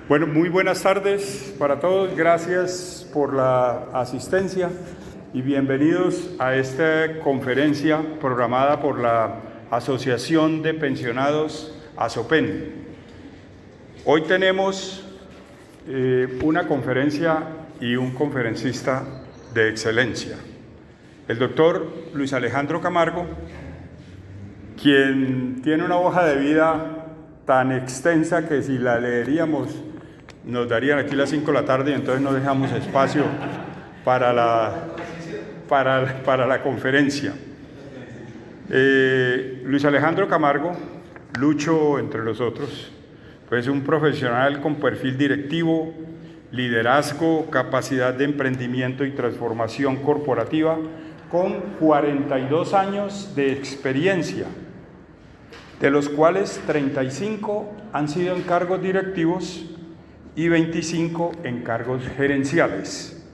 Bueno, muy buenas tardes para todos. Gracias por la asistencia y bienvenidos a esta conferencia programada por la Asociación de Pensionados ASOPEN. Hoy tenemos una conferencia y un conferencista de excelencia, el doctor Luis Alejandro Camargo, quien tiene una hoja de vida tan extensa que si la leeríamos nos darían aquí las 5 de la tarde y entonces no dejamos espacio para la conferencia. Luis Alejandro Camargo, Lucho entre los otros, pues un profesional con perfil directivo, liderazgo, capacidad de emprendimiento y transformación corporativa, con 42 años de experiencia, de los cuales 35 han sido en cargos directivos y 25 en cargos gerenciales.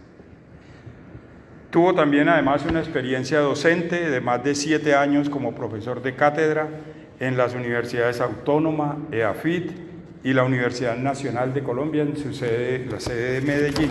Tuvo también además una experiencia docente de más de 7 años como profesor de cátedra en las universidades Autónoma, EAFIT y la Universidad Nacional de Colombia en su sede, la sede de Medellín.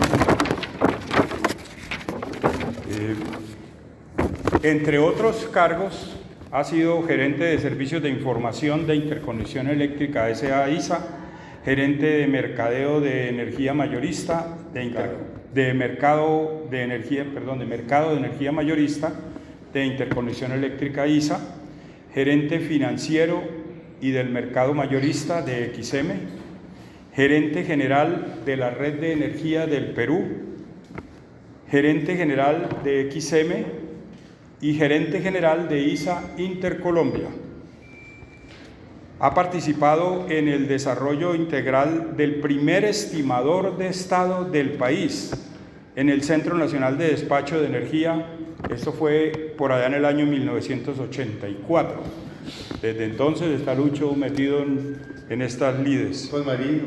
Entre otros cargos, ha sido gerente de Servicios de Información de Interconexión Eléctrica S.A. ISA, gerente de Mercadeo de Energía Mayorista, de Mercado de Energía Mayorista de Interconexión Eléctrica ISA, gerente financiero y del Mercado Mayorista de XM, gerente general de la Red de Energía del Perú, gerente general de XM y gerente general de ISA Intercolombia. Ha participado en el desarrollo integral del primer estimador de estado del país en el Centro Nacional de Despacho de Energía. Esto fue por allá en el año 1984. Desde entonces está Lucho metido en estas lides. Pues marino.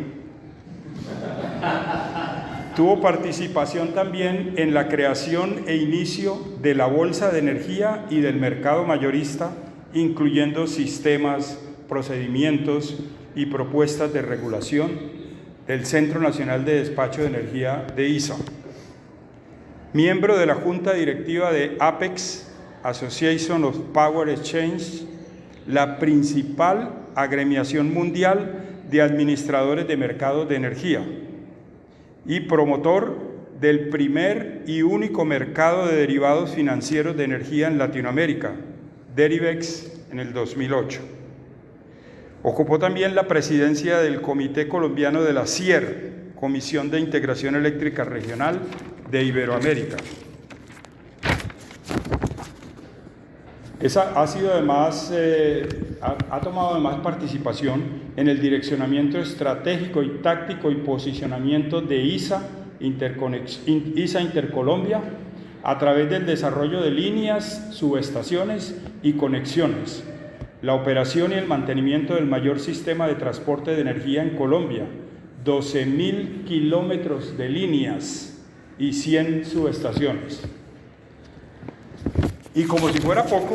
Tuvo participación también en la creación e inicio de la Bolsa de Energía y del mercado mayorista, incluyendo sistemas, procedimientos y propuestas de regulación del Centro Nacional de Despacho de Energía de ISA. Miembro de la Junta Directiva de APEX, Association of Power Exchange, la principal agremiación mundial de administradores de mercados de energía, y promotor del primer y único mercado de derivados financieros de energía en Latinoamérica, Derivex, en el 2008. Ocupó también la presidencia del Comité Colombiano de la CIER, Comisión de Integración Eléctrica Regional de Iberoamérica. Ha sido además, ha tomado además participación en el direccionamiento estratégico y táctico y posicionamiento de ISA Intercolombia a través del desarrollo de líneas, subestaciones y conexiones, la operación y el mantenimiento del mayor sistema de transporte de energía en Colombia, 12.000 kilómetros de líneas y 100 subestaciones. Y como si fuera poco,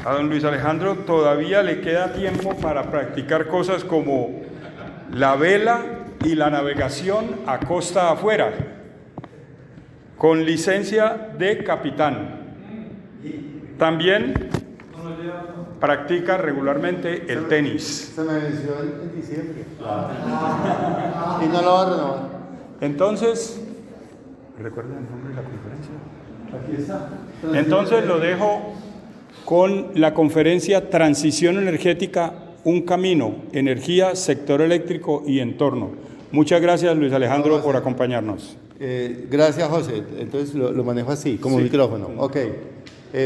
a don Luis Alejandro todavía le queda tiempo para practicar cosas como la vela y la navegación a costa afuera, con licencia de capitán. También practica regularmente el tenis. Se me venció en diciembre. Y no lo va a renovar. Entonces, ¿recuerdan el nombre de la conferencia? Aquí está. Entonces lo dejo con la conferencia Transición Energética, un camino, energía, sector eléctrico y entorno. Muchas gracias, Luis Alejandro, por acompañarnos. Gracias, José. Entonces lo manejo así, como Sí. micrófono. Ok.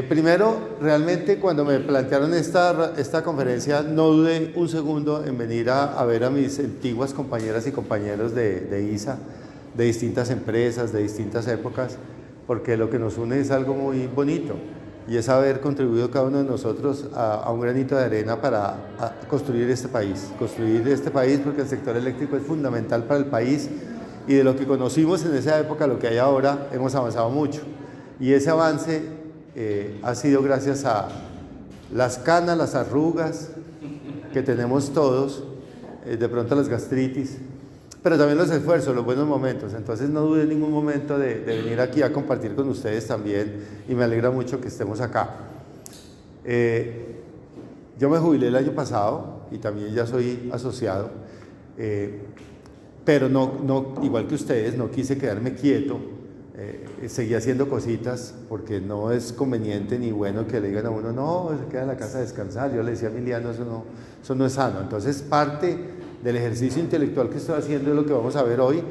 Primero, realmente cuando me plantearon esta conferencia, no dudé un segundo en venir a ver a mis antiguas compañeras y compañeros de ISA, de distintas empresas, de distintas épocas, porque lo que nos une es algo muy bonito y es haber contribuido cada uno de nosotros a un granito de arena para construir este país porque el sector eléctrico es fundamental para el país y de lo que conocimos en esa época, lo que hay ahora, hemos avanzado mucho y ese avance ha sido gracias a las canas, las arrugas que tenemos todos, de pronto las gastritis, pero también los esfuerzos, los buenos momentos. Entonces no dude en ningún momento de venir aquí a compartir con ustedes también, y me alegra mucho que estemos acá. Yo me jubilé el año pasado y también ya soy asociado, pero no, igual que ustedes, no quise quedarme quieto. Seguí haciendo cositas porque no es conveniente ni bueno que le digan a uno, no, se queda en la casa a descansar. Yo le decía a Emiliano, eso no es sano. Entonces, parte del ejercicio intelectual que estoy haciendo es lo que vamos a ver hoy.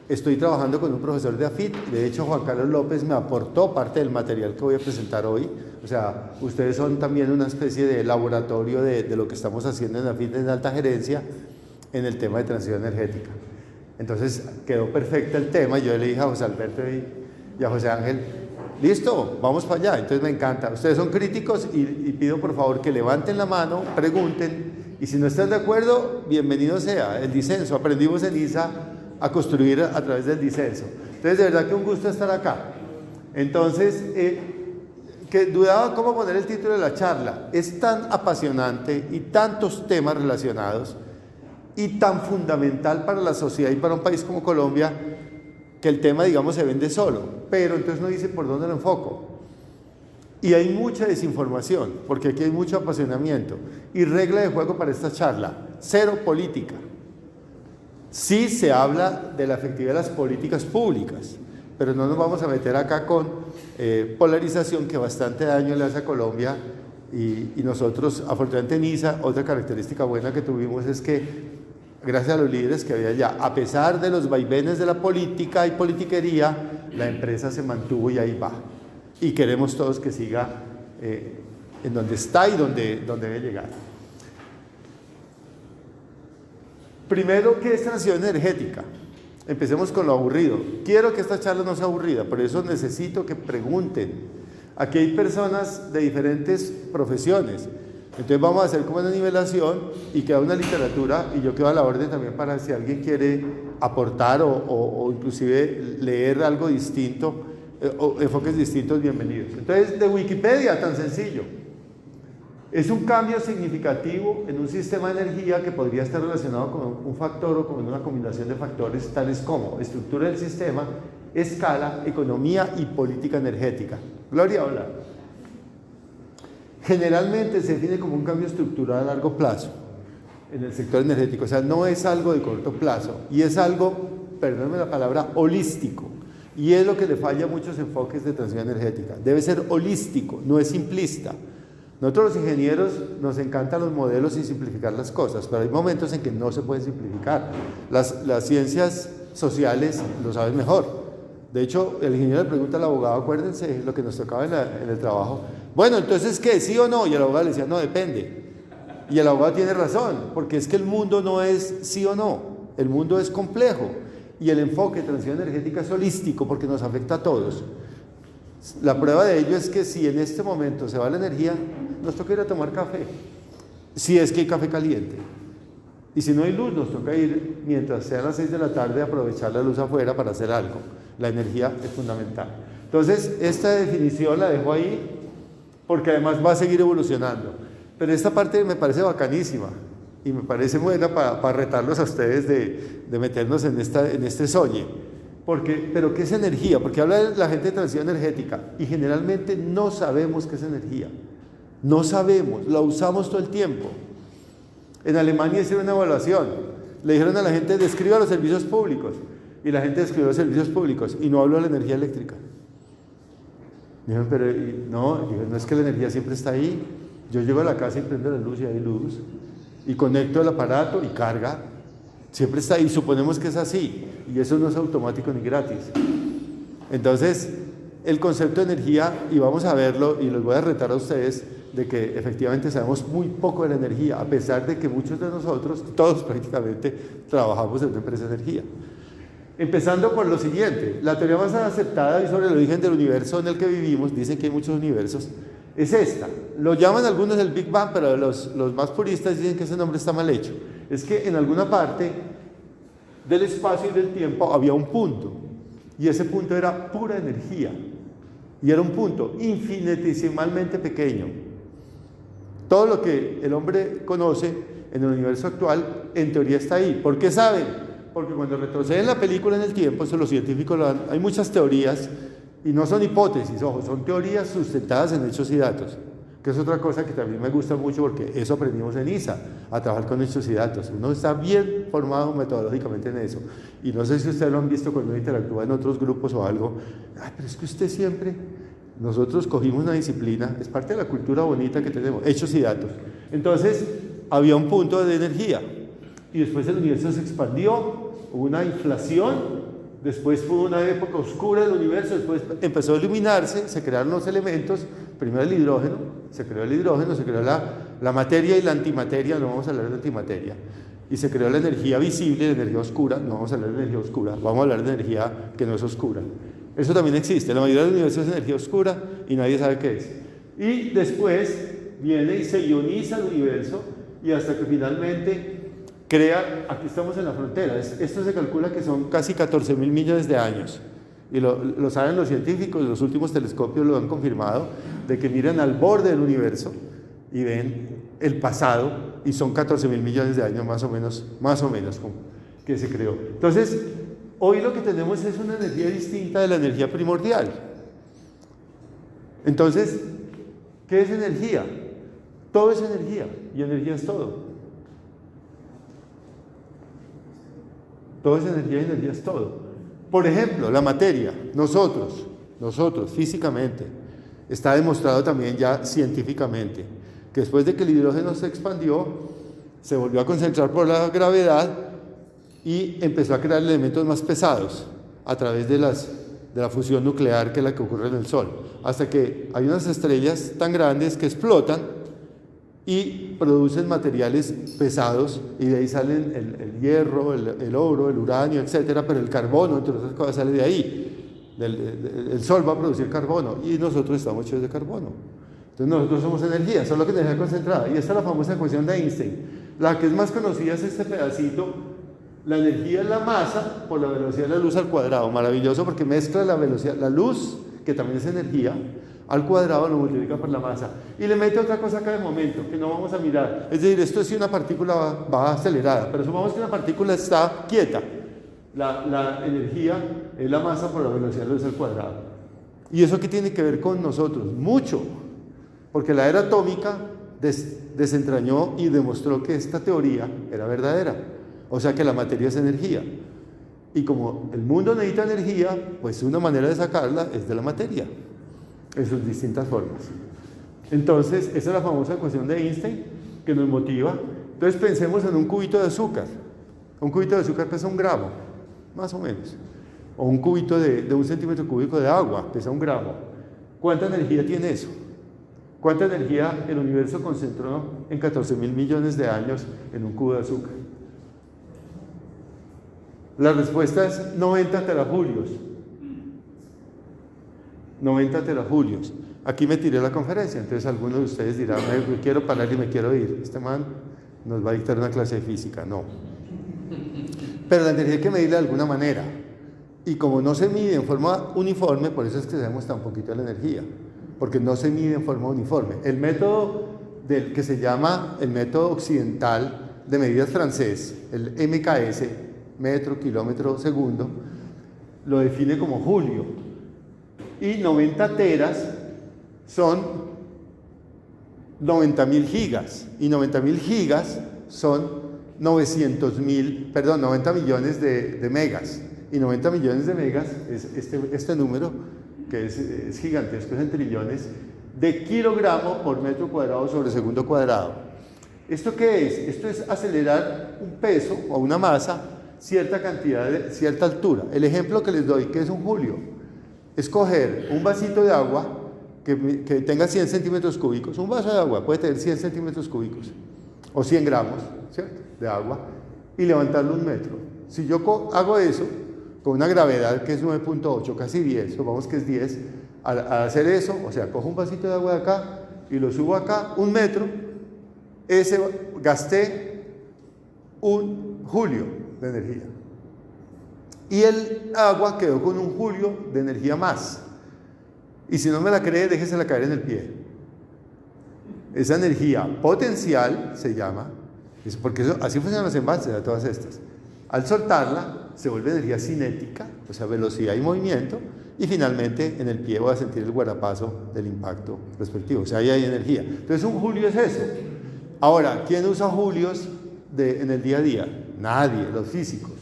Estoy trabajando con un profesor de AFIT, de hecho Juan Carlos López me aportó parte del material que voy a presentar hoy. O sea, ustedes son también una especie de laboratorio de lo que estamos haciendo en AFIT en alta gerencia en el tema de transición energética. Entonces quedó perfecto el tema. Yo le dije a José Alberto y a José Ángel, listo, vamos para allá. Entonces me encanta. Ustedes son críticos y pido por favor que levanten la mano, pregunten, y si no están de acuerdo, bienvenido sea el disenso. Aprendimos en ISA a construir a través del disenso. Entonces de verdad que un gusto estar acá. Entonces, que dudaba cómo poner el título de la charla. Es tan apasionante y tantos temas relacionados y tan fundamental para la sociedad y para un país como Colombia, que el tema, digamos, se vende solo, pero entonces no dice por dónde lo enfoco. Y hay mucha desinformación, porque aquí hay mucho apasionamiento. Y regla de juego para esta charla: cero política. Sí se habla de la efectividad de las políticas públicas, pero no nos vamos a meter acá con polarización que bastante daño le hace a Colombia. Y nosotros, afortunadamente en ISA, otra característica buena que tuvimos es que, gracias a los líderes que había allá, a pesar de los vaivenes de la política y politiquería, la empresa se mantuvo y ahí va. Y queremos todos que siga en donde está y donde debe llegar. Primero, ¿qué es transición energética? Empecemos con lo aburrido. Quiero que esta charla no sea aburrida, por eso necesito que pregunten. Aquí hay personas de diferentes profesiones. Entonces vamos a hacer como una nivelación y queda una literatura, y yo quedo a la orden también para si alguien quiere aportar o inclusive leer algo distinto o enfoques distintos, bienvenidos. Entonces, de Wikipedia, tan sencillo. Es un cambio significativo en un sistema de energía que podría estar relacionado con un factor o con una combinación de factores tales como estructura del sistema, escala, economía y política energética. Gloria, hola. Generalmente se define como un cambio estructural a largo plazo en el sector energético, o sea, no es algo de corto plazo, y es algo, perdónenme la palabra, holístico, y es lo que le falla a muchos enfoques de transición energética. Debe ser holístico, no es simplista. Nosotros los ingenieros nos encantan los modelos y simplificar las cosas, pero hay momentos en que no se pueden simplificar. Las ciencias sociales lo saben mejor. De hecho, el ingeniero le pregunta al abogado, acuérdense lo que nos tocaba en el trabajo. Bueno, entonces, ¿qué? ¿Sí o no? Y el abogado le decía, no, depende. Y el abogado tiene razón, porque es que el mundo no es sí o no, el mundo es complejo. Y el enfoque de transición energética es holístico porque nos afecta a todos. La prueba de ello es que si en este momento se va la energía, nos toca ir a tomar café, si es que hay café caliente. Y si no hay luz, nos toca ir, mientras sean las 6 de la tarde, aprovechar la luz afuera para hacer algo. La energía es fundamental. Entonces, esta definición la dejo ahí, porque además va a seguir evolucionando. Pero esta parte me parece bacanísima, y me parece buena para retarlos a ustedes de meternos en este soñe. Pero ¿qué es energía? Porque habla la gente de transición energética, y generalmente no sabemos qué es energía. No sabemos, la usamos todo el tiempo. En Alemania hicieron una evaluación, le dijeron a la gente, describa los servicios públicos, y la gente describió los servicios públicos, y no habló de la energía eléctrica. Dijeron, pero no es que la energía siempre está ahí. Yo llego a la casa y prendo la luz y hay luz, y conecto el aparato y carga, siempre está ahí, suponemos que es así, y eso no es automático ni gratis. Entonces, el concepto de energía, y vamos a verlo, y los voy a retar a ustedes, de que efectivamente sabemos muy poco de la energía, a pesar de que muchos de nosotros, todos prácticamente, trabajamos en una empresa de energía. Empezando por lo siguiente, la teoría más aceptada y sobre el origen del universo en el que vivimos, dicen que hay muchos universos, es esta. Lo llaman algunos el Big Bang, pero los más puristas dicen que ese nombre está mal hecho. Es que en alguna parte del espacio y del tiempo había un punto, y ese punto era pura energía, y era un punto infinitesimalmente pequeño. Todo lo que el hombre conoce en el universo actual, en teoría está ahí. ¿Por qué saben? porque cuando retroceden la película en el tiempo, eso los científicos hay muchas teorías, y no son hipótesis, ojo, son teorías sustentadas en hechos y datos, que es otra cosa que también me gusta mucho porque eso aprendimos en ISA, a trabajar con hechos y datos. Uno está bien formado metodológicamente en eso. Y no sé si ustedes lo han visto cuando uno interactúa en otros grupos o algo. Ay, pero es que usted siempre... Nosotros cogimos una disciplina, es parte de la cultura bonita que tenemos, hechos y datos. Entonces, había un punto de energía. Y después el universo se expandió, hubo una inflación. Después fue una época oscura del universo, después empezó a iluminarse, se crearon los elementos, primero el hidrógeno, se creó la materia y la antimateria, no vamos a hablar de antimateria, y se creó la energía visible y la energía oscura, no vamos a hablar de energía oscura, vamos a hablar de energía que no es oscura. Eso también existe, la mayoría del universo es energía oscura y nadie sabe qué es. Y después viene y se ioniza el universo y hasta que finalmente... aquí estamos en la frontera, esto se calcula que son casi 14.000 millones de años, y lo saben los científicos, los últimos telescopios lo han confirmado, de que miran al borde del universo y ven el pasado, y son 14.000 millones de años más o menos que se creó. Entonces, hoy lo que tenemos es una energía distinta de la energía primordial. Entonces, ¿qué es energía? Todo es energía, y energía es todo. Todo es energía y energía es todo. Por ejemplo, la materia, nosotros físicamente, está demostrado también ya científicamente, que después de que el hidrógeno se expandió, se volvió a concentrar por la gravedad y empezó a crear elementos más pesados a través de la fusión nuclear, que es la que ocurre en el Sol, hasta que hay unas estrellas tan grandes que explotan y producen materiales pesados, y de ahí salen el hierro, el oro, el uranio, etcétera, pero el carbono, entre otras cosas, sale de ahí. El Sol va a producir carbono y nosotros estamos hechos de carbono. Entonces nosotros somos energía, solo que energía concentrada. Y esta es la famosa ecuación de Einstein. La que es más conocida es este pedacito. La energía es la masa por la velocidad de la luz al cuadrado. Maravilloso, porque mezcla la velocidad, la luz, que también es energía, al cuadrado, lo multiplica por la masa y le mete otra cosa acá de momento que no vamos a mirar. Es decir, esto es si una partícula va acelerada, pero supongamos que una partícula está quieta. La energía es la masa por la velocidad de la luz al cuadrado. ¿Y eso qué tiene que ver con nosotros? Mucho, porque la era atómica desentrañó y demostró que esta teoría era verdadera, o sea que la materia es energía. Y como el mundo necesita energía, pues una manera de sacarla es de la materia, en sus distintas formas. Entonces, esa es la famosa ecuación de Einstein que nos motiva. Entonces, pensemos en un cubito de azúcar. Un cubito de azúcar pesa 1 gramo, más o menos. O un cubito de 1 centímetro cúbico de agua pesa 1 gramo. ¿Cuánta energía tiene eso? ¿Cuánta energía el universo concentró en 14.000 millones de años en un cubo de azúcar? La respuesta es 90 terajulios. 90 terajulios. Aquí me tiré la conferencia, entonces algunos de ustedes dirán, me quiero parar y me quiero ir. Este man nos va a dictar una clase de física. No. Pero la energía hay que medirla de alguna manera. Y como no se mide en forma uniforme, por eso es que sabemos tan poquito de la energía. Porque no se mide en forma uniforme. El método que se llama el método occidental de medidas francés, el MKS, metro, kilómetro, segundo, lo define como julio. Y 90 teras son 90.000 gigas. Y 90.000 gigas son 90 millones de megas. Y 90 millones de megas es este número, que es gigantesco, es en trillones, de kilogramo por metro cuadrado sobre segundo cuadrado. ¿Esto qué es? Esto es acelerar un peso o una masa cierta cantidad, cierta altura. El ejemplo que les doy, que es un julio, es coger un vasito de agua que tenga 100 centímetros cúbicos. Un vaso de agua puede tener 100 centímetros cúbicos o 100 gramos, ¿cierto?, de agua, y levantarlo 1 metro. Si yo hago eso con una gravedad que es 9.8, casi 10, supongamos que es 10, al hacer eso, o sea, cojo un vasito de agua de acá y lo subo acá 1 metro, gasté 1 julio de energía. Y el agua quedó con 1 julio de energía más. Y si no me la cree, déjesela caer en el pie. Esa energía potencial se llama, porque así funcionan los embalses de todas estas. Al soltarla, se vuelve energía cinética, o sea, velocidad y movimiento, y finalmente en el pie voy a sentir el guarapazo del impacto respectivo, o sea, ahí hay energía. Entonces un julio es eso. Ahora, ¿quién usa julios en el día a día? Nadie, los físicos.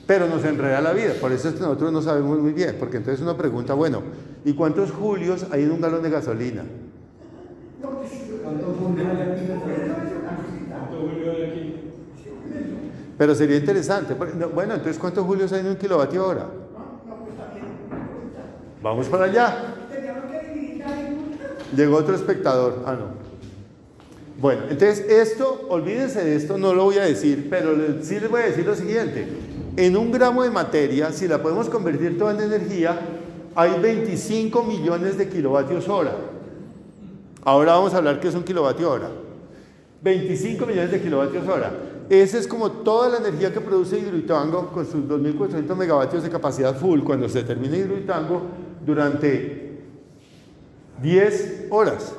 Pero nos enreda la vida, por eso es que nosotros no sabemos muy bien, porque entonces uno pregunta, bueno, ¿y cuántos julios hay en un galón de gasolina? Pero sería interesante, bueno, entonces ¿cuántos julios hay en un kilovatio hora? Vamos para allá. Llegó otro espectador, no. Bueno, entonces esto, olvídense de esto, no lo voy a decir, pero sí les voy a decir lo siguiente. En un gramo de materia, si la podemos convertir toda en energía, hay 25 millones de kilovatios hora. Ahora vamos a hablar qué es un kilovatio hora. 25 millones de kilovatios hora. Esa es como toda la energía que produce Hidroituango con sus 2.400 megavatios de capacidad full cuando se termine Hidroituango durante 10 horas.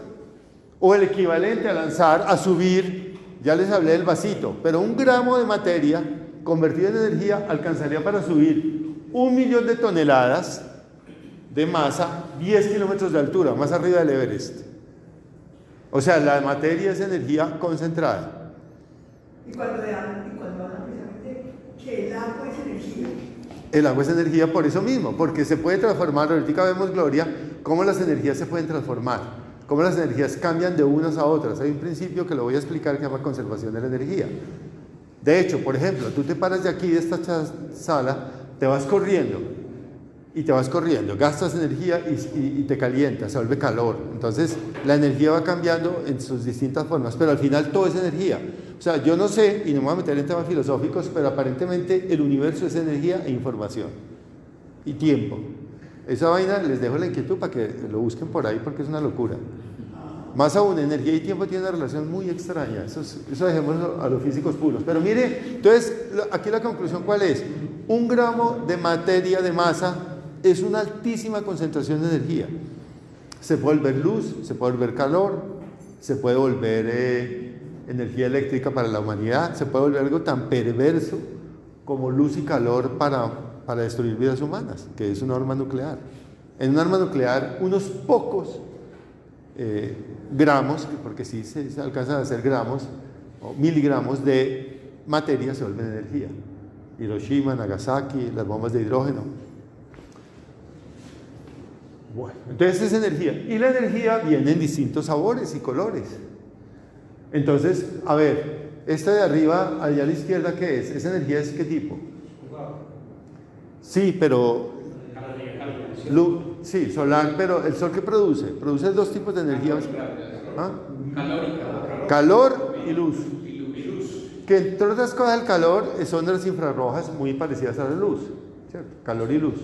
O el equivalente a lanzar, a subir, ya les hablé del vasito, pero un gramo de materia convertido en energía alcanzaría para subir 1 millón de toneladas de masa, 10 kilómetros de altura, más arriba del Everest. O sea, la materia es energía concentrada. Y cuando hablan precisamente que el agua es energía. El agua es energía por eso mismo, porque se puede transformar. Ahorita vemos, Gloria, cómo las energías se pueden transformar, cómo las energías cambian de unas a otras. Hay un principio que lo voy a explicar que se llama conservación de la energía. De hecho, por ejemplo, tú te paras de aquí, de esta sala, te vas corriendo, gastas energía y te calientas, se vuelve calor. Entonces, la energía va cambiando en sus distintas formas, pero al final todo es energía. O sea, yo no sé, y no me voy a meter en temas filosóficos, pero aparentemente el universo es energía e información y tiempo. Esa vaina les dejo la inquietud para que lo busquen por ahí porque es una locura. Más aún, energía y tiempo tienen una relación muy extraña. Eso dejémoslo a los físicos puros. Pero mire, entonces, aquí la conclusión, ¿cuál es? 1 gramo de materia de masa es una altísima concentración de energía. Se puede volver luz, se puede volver calor, se puede volver energía eléctrica para la humanidad, se puede volver algo tan perverso como luz y calor para destruir vidas humanas, que es una arma nuclear. En un arma nuclear, unos pocos gramos, porque sí se alcanzan a hacer gramos o miligramos de materia se vuelven energía. Hiroshima, Nagasaki, las bombas de hidrógeno. Bueno, entonces es energía. Y la energía viene en distintos sabores y colores. Entonces, a ver, esta de arriba, allá a la izquierda, ¿qué es? ¿Esa energía es qué tipo? Sí, pero... sí, solar, pero ¿el sol qué produce? Produce 2 tipos de energía. ¿Ah? Calor y luz. Que entre otras cosas el calor son ondas infrarrojas muy parecidas a la luz, ¿cierto? Calor y luz.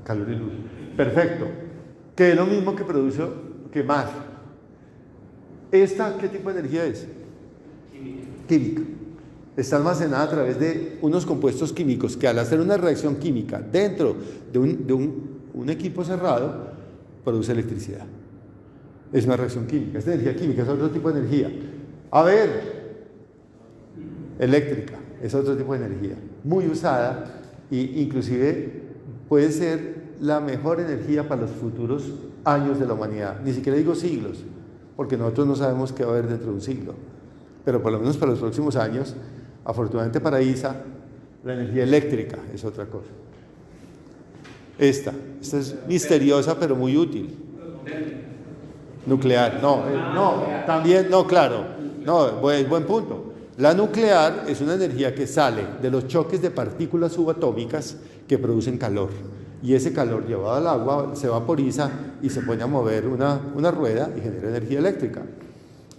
Calor y luz. Perfecto. Que es lo mismo que produce quemar. ¿Esta qué tipo de energía es? Química. Está almacenada a través de unos compuestos químicos que al hacer una reacción química dentro de un equipo cerrado, produce electricidad. Es una reacción química. Esta energía química es otro tipo de energía. A ver, eléctrica es otro tipo de energía, muy usada e inclusive puede ser la mejor energía para los futuros años de la humanidad. Ni siquiera digo siglos, porque nosotros no sabemos qué va a haber dentro de un siglo, pero por lo menos para los próximos años, afortunadamente para ISA, la energía eléctrica es otra cosa. Esta es misteriosa pero muy útil. Nuclear, también, claro, buen punto. La nuclear es una energía que sale de los choques de partículas subatómicas que producen calor. Y ese calor llevado al agua se vaporiza y se pone a mover una rueda y genera energía eléctrica.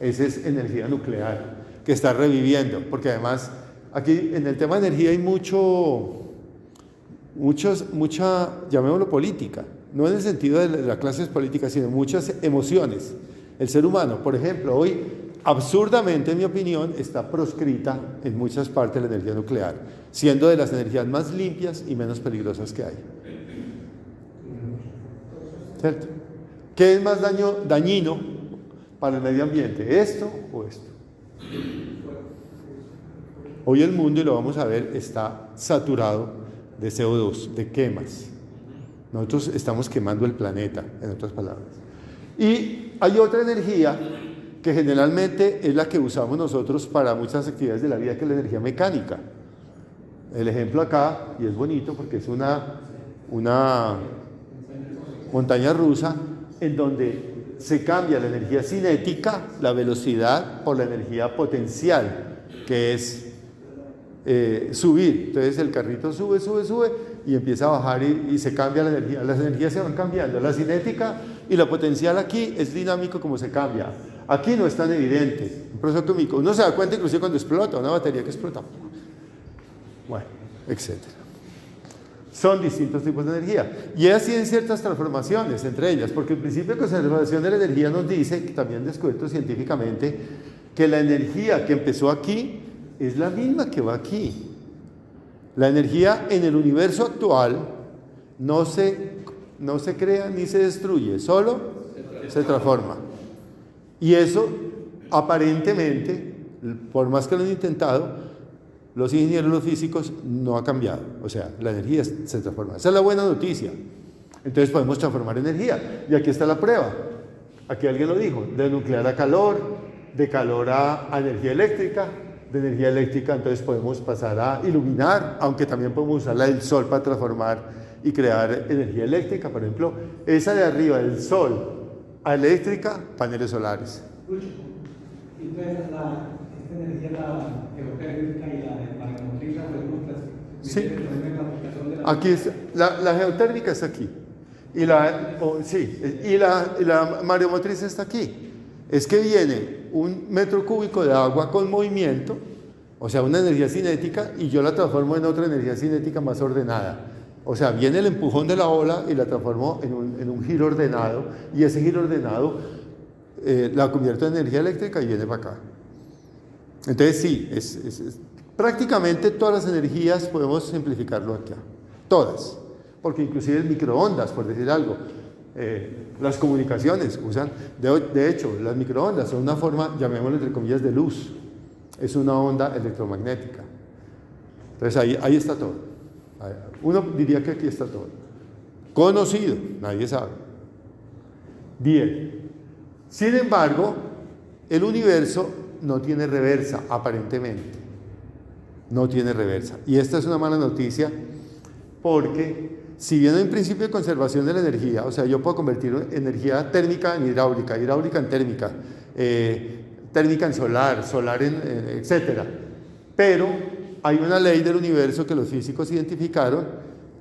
Esa es energía nuclear que está reviviendo, porque además aquí en el tema de energía hay mucha, llamémoslo política, no en el sentido de las clases políticas, sino muchas emociones. El ser humano, por ejemplo, hoy absurdamente, en mi opinión, está proscrita en muchas partes la energía nuclear, siendo de las energías más limpias y menos peligrosas que hay. ¿Cierto? ¿Qué es más dañino para el medio ambiente? ¿Esto o esto? Hoy el mundo, y lo vamos a ver, está saturado de CO2, de quemas. Nosotros estamos quemando el planeta, en otras palabras. Y hay otra energía que generalmente es la que usamos nosotros para muchas actividades de la vida, que es la energía mecánica. El ejemplo acá, y es bonito porque es una montaña rusa en donde se cambia la energía cinética, la velocidad, por la energía potencial, que es subir. Entonces el carrito sube y empieza a bajar y se cambia la energía. Las energías se van cambiando. La cinética y la potencial aquí es dinámico como se cambia. Aquí no es tan evidente. Un proceso químico. Uno se da cuenta inclusive cuando explota, una batería que explota. Bueno, etc. Son distintos tipos de energía. Y así en ciertas transformaciones entre ellas, porque el principio de conservación de la energía nos dice, también descubierto científicamente, que la energía que empezó aquí es la misma que va aquí. La energía en el universo actual no se crea ni se destruye, solo se transforma. Y eso, aparentemente, por más que lo han intentado, los ingenieros, los físicos, no ha cambiado. O sea, la energía se transforma. Esa es la buena noticia. Entonces podemos transformar energía. Y aquí está la prueba. Aquí alguien lo dijo, de nuclear a calor, de calor a energía eléctrica, de energía eléctrica entonces podemos pasar a iluminar, aunque también podemos usar la del sol para transformar y crear energía eléctrica. Por ejemplo, esa de arriba, del sol a eléctrica, paneles solares. Entonces, esta energía, la geotérmica y la mareomotriz, la podemos Sí. en la aplicación de la... Aquí es, la geotérmica está aquí. Y la mareomotriz está aquí. Es que viene un metro cúbico de agua con movimiento, o sea, una energía cinética, y yo la transformo en otra energía cinética más ordenada. O sea, viene el empujón de la ola y la transformo en un giro ordenado, y ese giro ordenado la convierto en energía eléctrica y viene para acá. Entonces sí, prácticamente todas las energías podemos simplificarlo acá, todas, porque inclusive microondas, por decir algo, las comunicaciones usan, de hecho, las microondas son una forma, llamémoslo entre comillas, de luz, es una onda electromagnética. Entonces ahí está todo. Uno diría que aquí está todo. Conocido, nadie sabe. Bien. Sin embargo, el universo no tiene reversa, aparentemente. No tiene reversa. Y esta es una mala noticia porque si bien hay un principio de conservación de la energía, o sea, yo puedo convertir energía térmica en hidráulica, hidráulica en térmica, térmica en solar, solar en etcétera. Pero hay una ley del universo que los físicos identificaron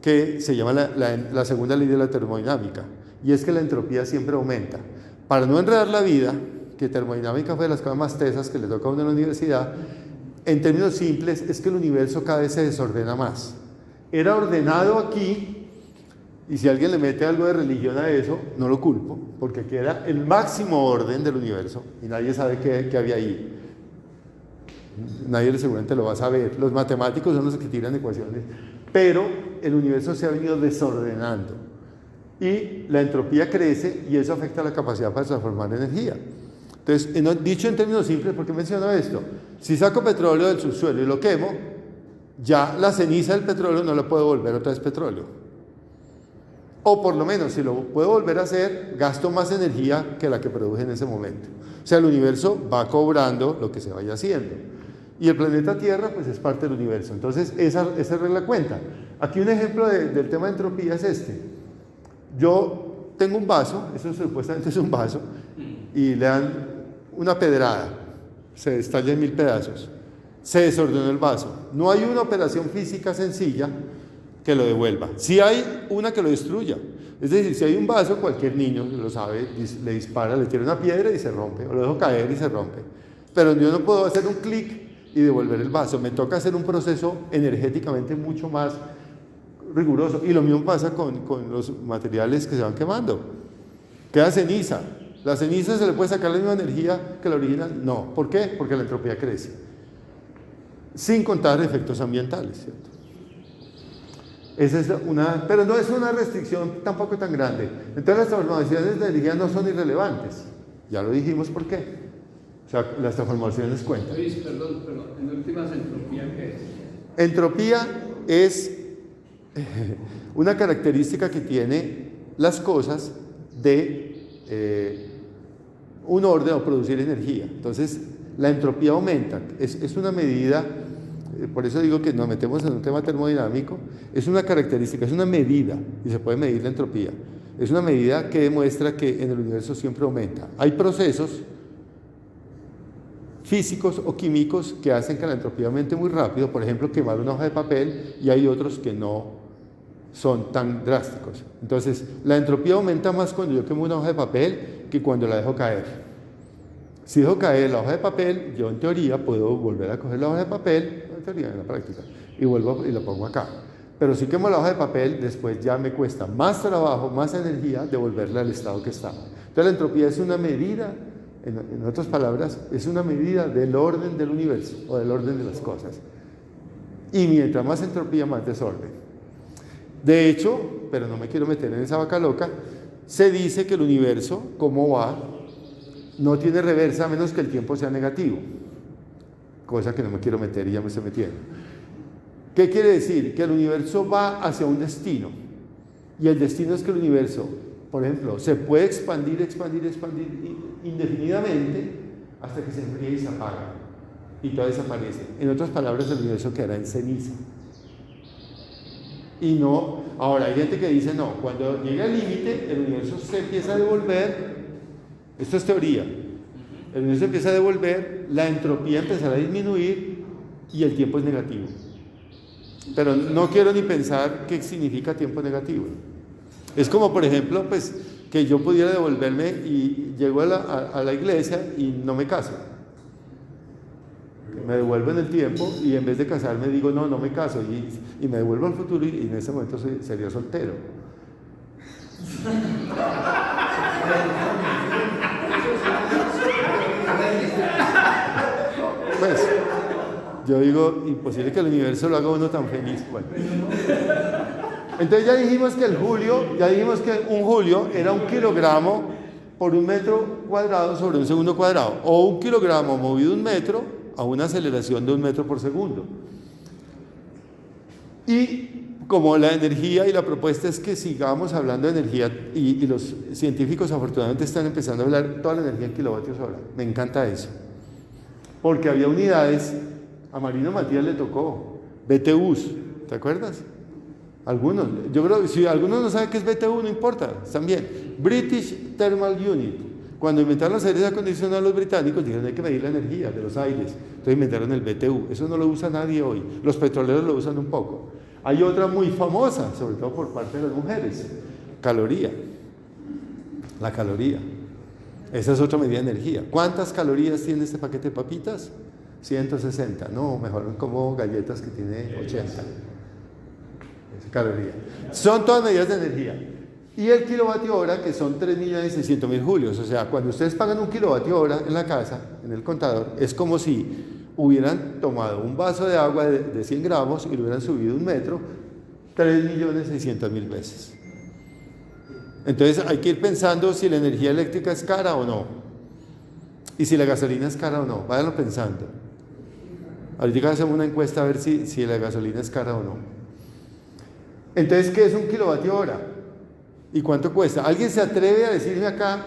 que se llama la segunda ley de la termodinámica, y es que la entropía siempre aumenta. Para no enredar la vida, que termodinámica fue de las cosas más tesas que le toca a uno en la universidad, en términos simples es que el universo cada vez se desordena más. Era ordenado aquí, y si alguien le mete algo de religión a eso, no lo culpo, porque aquí era el máximo orden del universo y nadie sabe qué había ahí. Nadie seguramente lo va a saber. Los matemáticos son los que tiran ecuaciones, pero el universo se ha venido desordenando y la entropía crece y eso afecta la capacidad para transformar energía. Entonces, dicho en términos simples, ¿por qué menciono esto? Si saco petróleo del subsuelo y lo quemo, ya la ceniza del petróleo no la puedo volver otra vez petróleo. O por lo menos, si lo puedo volver a hacer, gasto más energía que la que produje en ese momento. O sea, el universo va cobrando lo que se vaya haciendo. Y el planeta Tierra, pues, es parte del universo. Entonces, esa regla cuenta. Aquí un ejemplo del tema de entropía es este. Yo tengo un vaso, eso supuestamente es un vaso, y le dan una pedrada, se estalla en 1000 pedazos, se desordenó el vaso. No hay una operación física sencilla que lo devuelva. Si hay una que lo destruya. Es decir, si hay un vaso, cualquier niño lo sabe, le dispara, le tira una piedra y se rompe, o lo dejo caer y se rompe. Pero yo no puedo hacer un clic y devolver el vaso. Me toca hacer un proceso energéticamente mucho más riguroso. Y lo mismo pasa con los materiales que se van quemando. Queda ceniza. ¿La ceniza se le puede sacar la misma energía que la original? No. ¿Por qué? Porque la entropía crece. Sin contar efectos ambientales, ¿cierto? Esa es pero no es una restricción tampoco tan grande. Entonces las transformaciones de energía no son irrelevantes. Ya lo dijimos por qué. sea, las transformaciones cuentan. Luis, perdón, pero en últimas, ¿entropía qué es? Entropía es una característica que tiene las cosas de un orden o producir energía. Entonces, la entropía aumenta. Es una medida, por eso digo que nos metemos en un tema termodinámico, es una característica, es una medida, y se puede medir la entropía. Es una medida que demuestra que en el universo siempre aumenta. Hay procesos físicos o químicos que hacen que la entropía aumente muy rápido, por ejemplo, quemar una hoja de papel, y hay otros que no son tan drásticos. Entonces, la entropía aumenta más cuando yo quemo una hoja de papel que cuando la dejo caer. Si dejo caer la hoja de papel, yo en teoría puedo volver a coger la hoja de papel, en teoría, en la práctica, y vuelvo y la pongo acá. Pero si quemo la hoja de papel, después ya me cuesta más trabajo, más energía devolverla al estado que estaba. Entonces, la entropía es una medida, en otras palabras, es una medida del orden del universo o del orden de las cosas. Y mientras más entropía, más desorden. De hecho, pero no me quiero meter en esa vaca loca, se dice que el universo, como va, no tiene reversa a menos que el tiempo sea negativo. Cosa que no me quiero meter y ya me estoy metiendo. ¿Qué quiere decir? Que el universo va hacia un destino. Y el destino es que el universo, por ejemplo, se puede expandir indefinidamente hasta que se enfría y se apaga. Y todo desaparece. En otras palabras, el universo quedará en ceniza. Y no, ahora hay gente que dice no, cuando llega al límite, el universo se empieza a devolver, esto es teoría, el universo empieza a devolver, la entropía empezará a disminuir y el tiempo es negativo. Pero no quiero ni pensar qué significa tiempo negativo. Es como, por ejemplo, pues, que yo pudiera devolverme y llego a la iglesia y no me caso. Me devuelvo en el tiempo y en vez de casarme digo no me caso y me devuelvo al futuro y en ese momento sería soltero. Pues yo digo, imposible que el universo lo haga uno tan feliz. Bueno. Entonces ya dijimos que un julio era 1 kilogramo por 1 metro cuadrado sobre 1 segundo cuadrado, o 1 kilogramo movido 1 metro a una aceleración de 1 metro por segundo. Y como la energía y la propuesta es que sigamos hablando de energía, y los científicos afortunadamente están empezando a hablar toda la energía en kilovatios hora. Me encanta eso. Porque había unidades, a Marino Matías le tocó, BTUs, ¿te acuerdas? Algunos, yo creo que si algunos no saben qué es BTU, no importa, están bien. British Thermal Unit. Cuando inventaron los aires acondicionados los británicos, dijeron hay que medir la energía de los aires. Entonces inventaron el BTU. Eso no lo usa nadie hoy. Los petroleros lo usan un poco. Hay otra muy famosa, sobre todo por parte de las mujeres. Caloría. La caloría. Esa es otra medida de energía. ¿Cuántas calorías tiene este paquete de papitas? 160. No, mejor como galletas que tiene 80. Esa caloría. Son todas medidas de energía. Y el kilovatio hora, que son 3.600.000 julios. O sea, cuando ustedes pagan 1 kilovatio hora en la casa, en el contador, es como si hubieran tomado un vaso de agua de 100 gramos y lo hubieran subido 1 metro 3.600.000 veces. Entonces hay que ir pensando si la energía eléctrica es cara o no. Y si la gasolina es cara o no. Váyanlo pensando. Ahorita hacemos una encuesta a ver si la gasolina es cara o no. Entonces, ¿qué es 1 kilovatio hora? ¿Y cuánto cuesta? ¿Alguien se atreve a decirme acá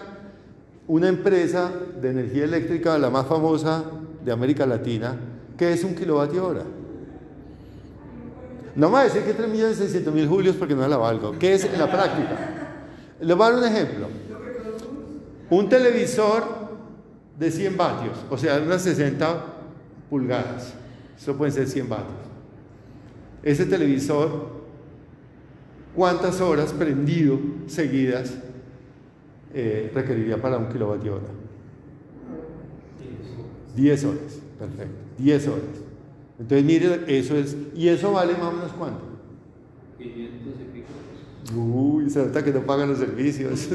una empresa de energía eléctrica, la más famosa de América Latina, qué es 1 kilovatio hora? No me va a decir que 3.600.000 julios porque no la valgo. ¿Qué es en la práctica? Les voy a dar un ejemplo. Un televisor de 100 vatios, o sea, unas 60 pulgadas. Eso pueden ser 100 vatios. Ese televisor, ¿cuántas horas prendido seguidas requeriría para 1 kilovatio hora? 10 horas, perfecto, 10 horas. Entonces mire, eso es, y eso vale más o menos ¿cuánto? 500 y pico. Uy, se nota que no pagan los servicios.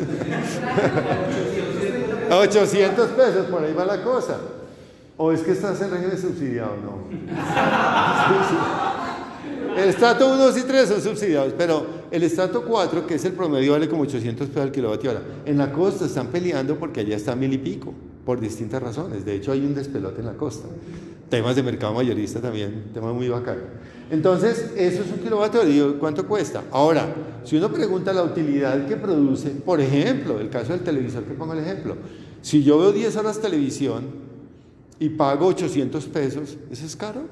800 pesos, por ahí va la cosa. ¿O es que estás en régimen subsidiado? No. El estrato 1, 2 y 3 son subsidiados, pero el estrato 4, que es el promedio, vale como 800 pesos al kilovatio hora. En la costa están peleando porque allá está 1.000 y pico. por distintas razones. De hecho, hay un despelote en la costa. Temas de mercado mayorista también, tema muy bacano. Entonces, eso es 1 kilovatio hora. ¿Y cuánto cuesta? Ahora, si uno pregunta la utilidad que produce, por ejemplo, el caso del televisor que pongo el ejemplo, si yo veo 10 horas televisión y pago 800 pesos, ¿eso es caro?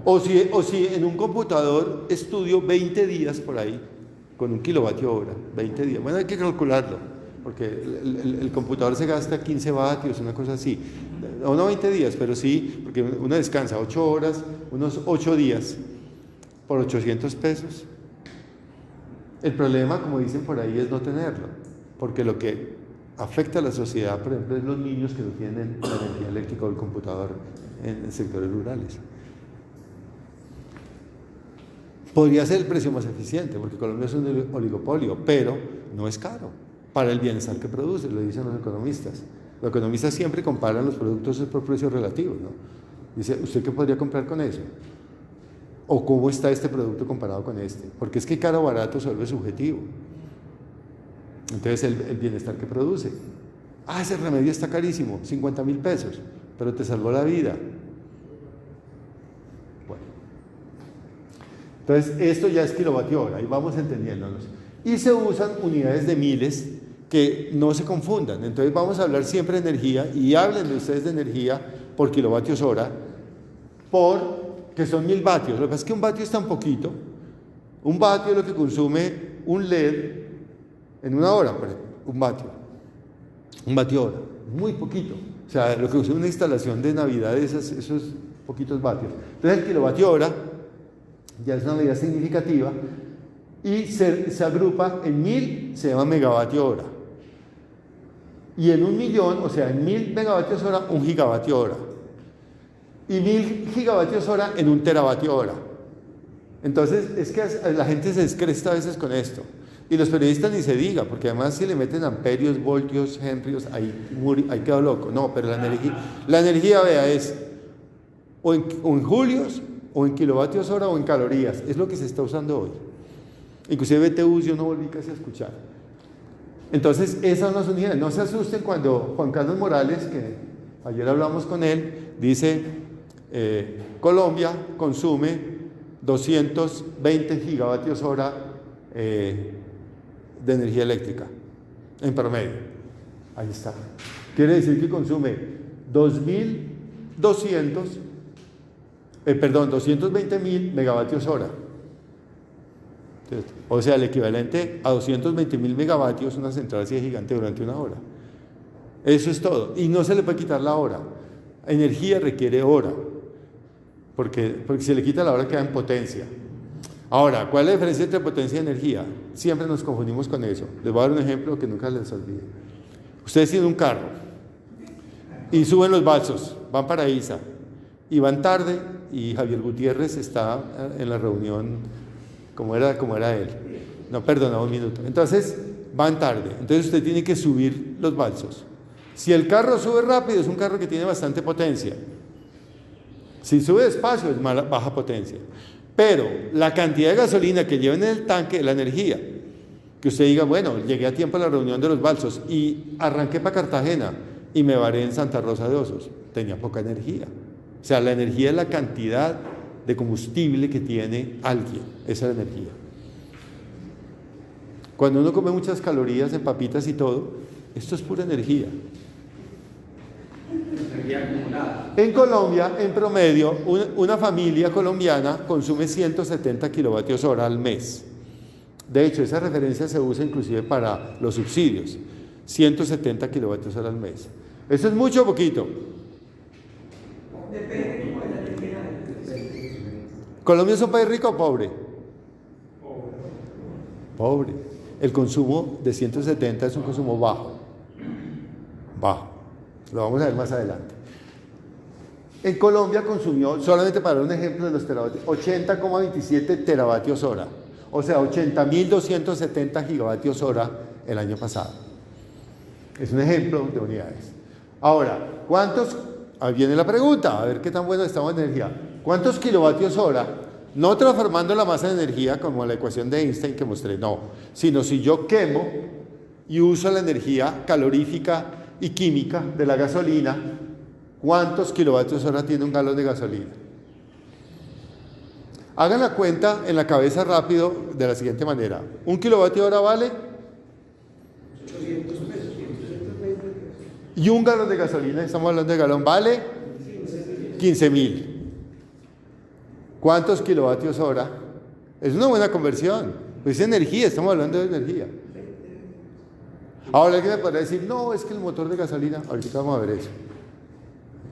O si en un computador estudio 20 días por ahí, con 1 kilovatio hora, 20 días. Bueno, hay que calcularlo, porque el computador se gasta 15 vatios, una cosa así. O no 20 días, pero sí, porque uno descansa 8 horas, unos 8 días, por 800 pesos. El problema, como dicen por ahí, es no tenerlo, porque lo que afecta a la sociedad, por ejemplo, es los niños que no tienen la energía eléctrica o el computador en sectores rurales. Podría ser el precio más eficiente, porque Colombia es un oligopolio, pero no es caro para el bienestar que produce, lo dicen los economistas. Los economistas siempre comparan los productos por precios relativos, ¿no? Dice, ¿usted qué podría comprar con eso? ¿O cómo está este producto comparado con este? Porque es que caro o barato se vuelve subjetivo. Entonces, el bienestar que produce. Ah, ese remedio está carísimo, 50.000 pesos, pero te salvó la vida. Bueno. Entonces, esto ya es kilovatio hora, y vamos entendiéndonos. Y se usan unidades de miles que no se confundan. Entonces, vamos a hablar siempre de energía, y hablen de ustedes de energía por kilovatios hora, que son 1000 vatios. Lo que pasa es que un vatio es tan poquito. Un vatio es lo que consume un LED en una hora, por ejemplo, un vatio hora, muy poquito. O sea, lo que consume una instalación de Navidad, esos poquitos vatios. Entonces, el kilovatio hora ya es una medida significativa y se agrupa en 1000, se llama megavatio hora. Y en 1.000.000, o sea, en 1000 megavatios hora, 1 gigavatio hora. Y 1000 gigavatios hora en 1 teravatio hora. Entonces, es que la gente se descresta a veces con esto. Y los periodistas ni se diga, porque además si le meten amperios, voltios, henrios, ahí quedó loco. No, pero la energía, vea, es o en julios, o en kilovatios hora, o en calorías. Es lo que se está usando hoy. Inclusive BTUs yo no volví casi a escuchar. Entonces, esas son las unidades. No se asusten cuando Juan Carlos Morales, que ayer hablamos con él, dice, Colombia consume 220 gigavatios hora de energía eléctrica, en promedio. Ahí está. Quiere decir que consume 220.000 megavatios hora. O sea, el equivalente a 220.000 megavatios, una central así de gigante durante una hora. Eso es todo. Y no se le puede quitar la hora. Energía requiere hora, porque si se le quita la hora queda en potencia. Ahora, ¿cuál es la diferencia entre potencia y energía? Siempre nos confundimos con eso. Les voy a dar un ejemplo que nunca les olvide. Ustedes tienen un carro y suben los balsos, van para ISA y van tarde, y Javier Gutiérrez está en la reunión, como era él. No, perdona, un minuto. Entonces, van tarde. Entonces usted tiene que subir los balsos. Si el carro sube rápido, es un carro que tiene bastante potencia. Si sube despacio, es baja potencia. Pero la cantidad de gasolina que lleva en el tanque, la energía, que usted diga, bueno, llegué a tiempo a la reunión de los balsos y arranqué para Cartagena y me varé en Santa Rosa de Osos, tenía poca energía. O sea, la energía es la cantidad de combustible que tiene alguien, esa es la energía. Cuando uno come muchas calorías en papitas y todo, esto es pura energía. Energía acumulada. En Colombia, en promedio, una familia colombiana consume 170 kilovatios hora al mes. De hecho, esa referencia se usa inclusive para los subsidios. 170 kilovatios hora al mes. ¿Eso es mucho o poquito? Depende como de la energía. ¿Colombia es un país rico o pobre? Pobre. El consumo de 170 es un consumo bajo. Bajo. Lo vamos a ver más adelante. En Colombia consumió, solamente para dar un ejemplo de los teravatios, 80,27 teravatios hora. O sea, 80.270 gigavatios hora el año pasado. Es un ejemplo de unidades. Ahora, ahí viene la pregunta, a ver qué tan bueno estamos en energía. ¿Cuántos kilovatios hora? No transformando la masa en energía como la ecuación de Einstein que mostré, no. Sino si yo quemo y uso la energía calorífica y química de la gasolina, ¿cuántos kilovatios hora tiene un galón de gasolina? Hagan la cuenta en la cabeza rápido de la siguiente manera. ¿Un kilovatio hora vale? 800 pesos, 820 pesos. Y un galón de gasolina, estamos hablando de galón, vale 15.000. ¿Cuántos kilovatios hora? Es una buena conversión. Pues es energía, estamos hablando de energía. Ahora alguien me podrá decir, no, es que el motor de gasolina, ahorita vamos a ver eso.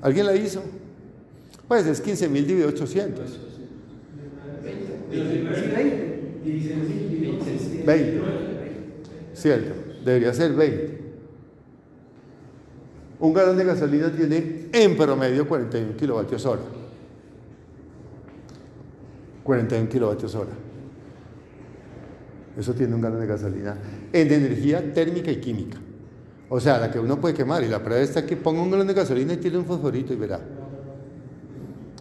¿Alguien la hizo? Pues es 15.000 dividido 800. 20. Cierto, debería ser 20. Un galón de gasolina tiene en promedio 41 kilovatios hora. 41 kilovatios hora. Eso tiene un galón de gasolina en energía térmica y química. O sea, la que uno puede quemar. Y la prueba está que ponga un galón de gasolina y tire un fosforito y verá.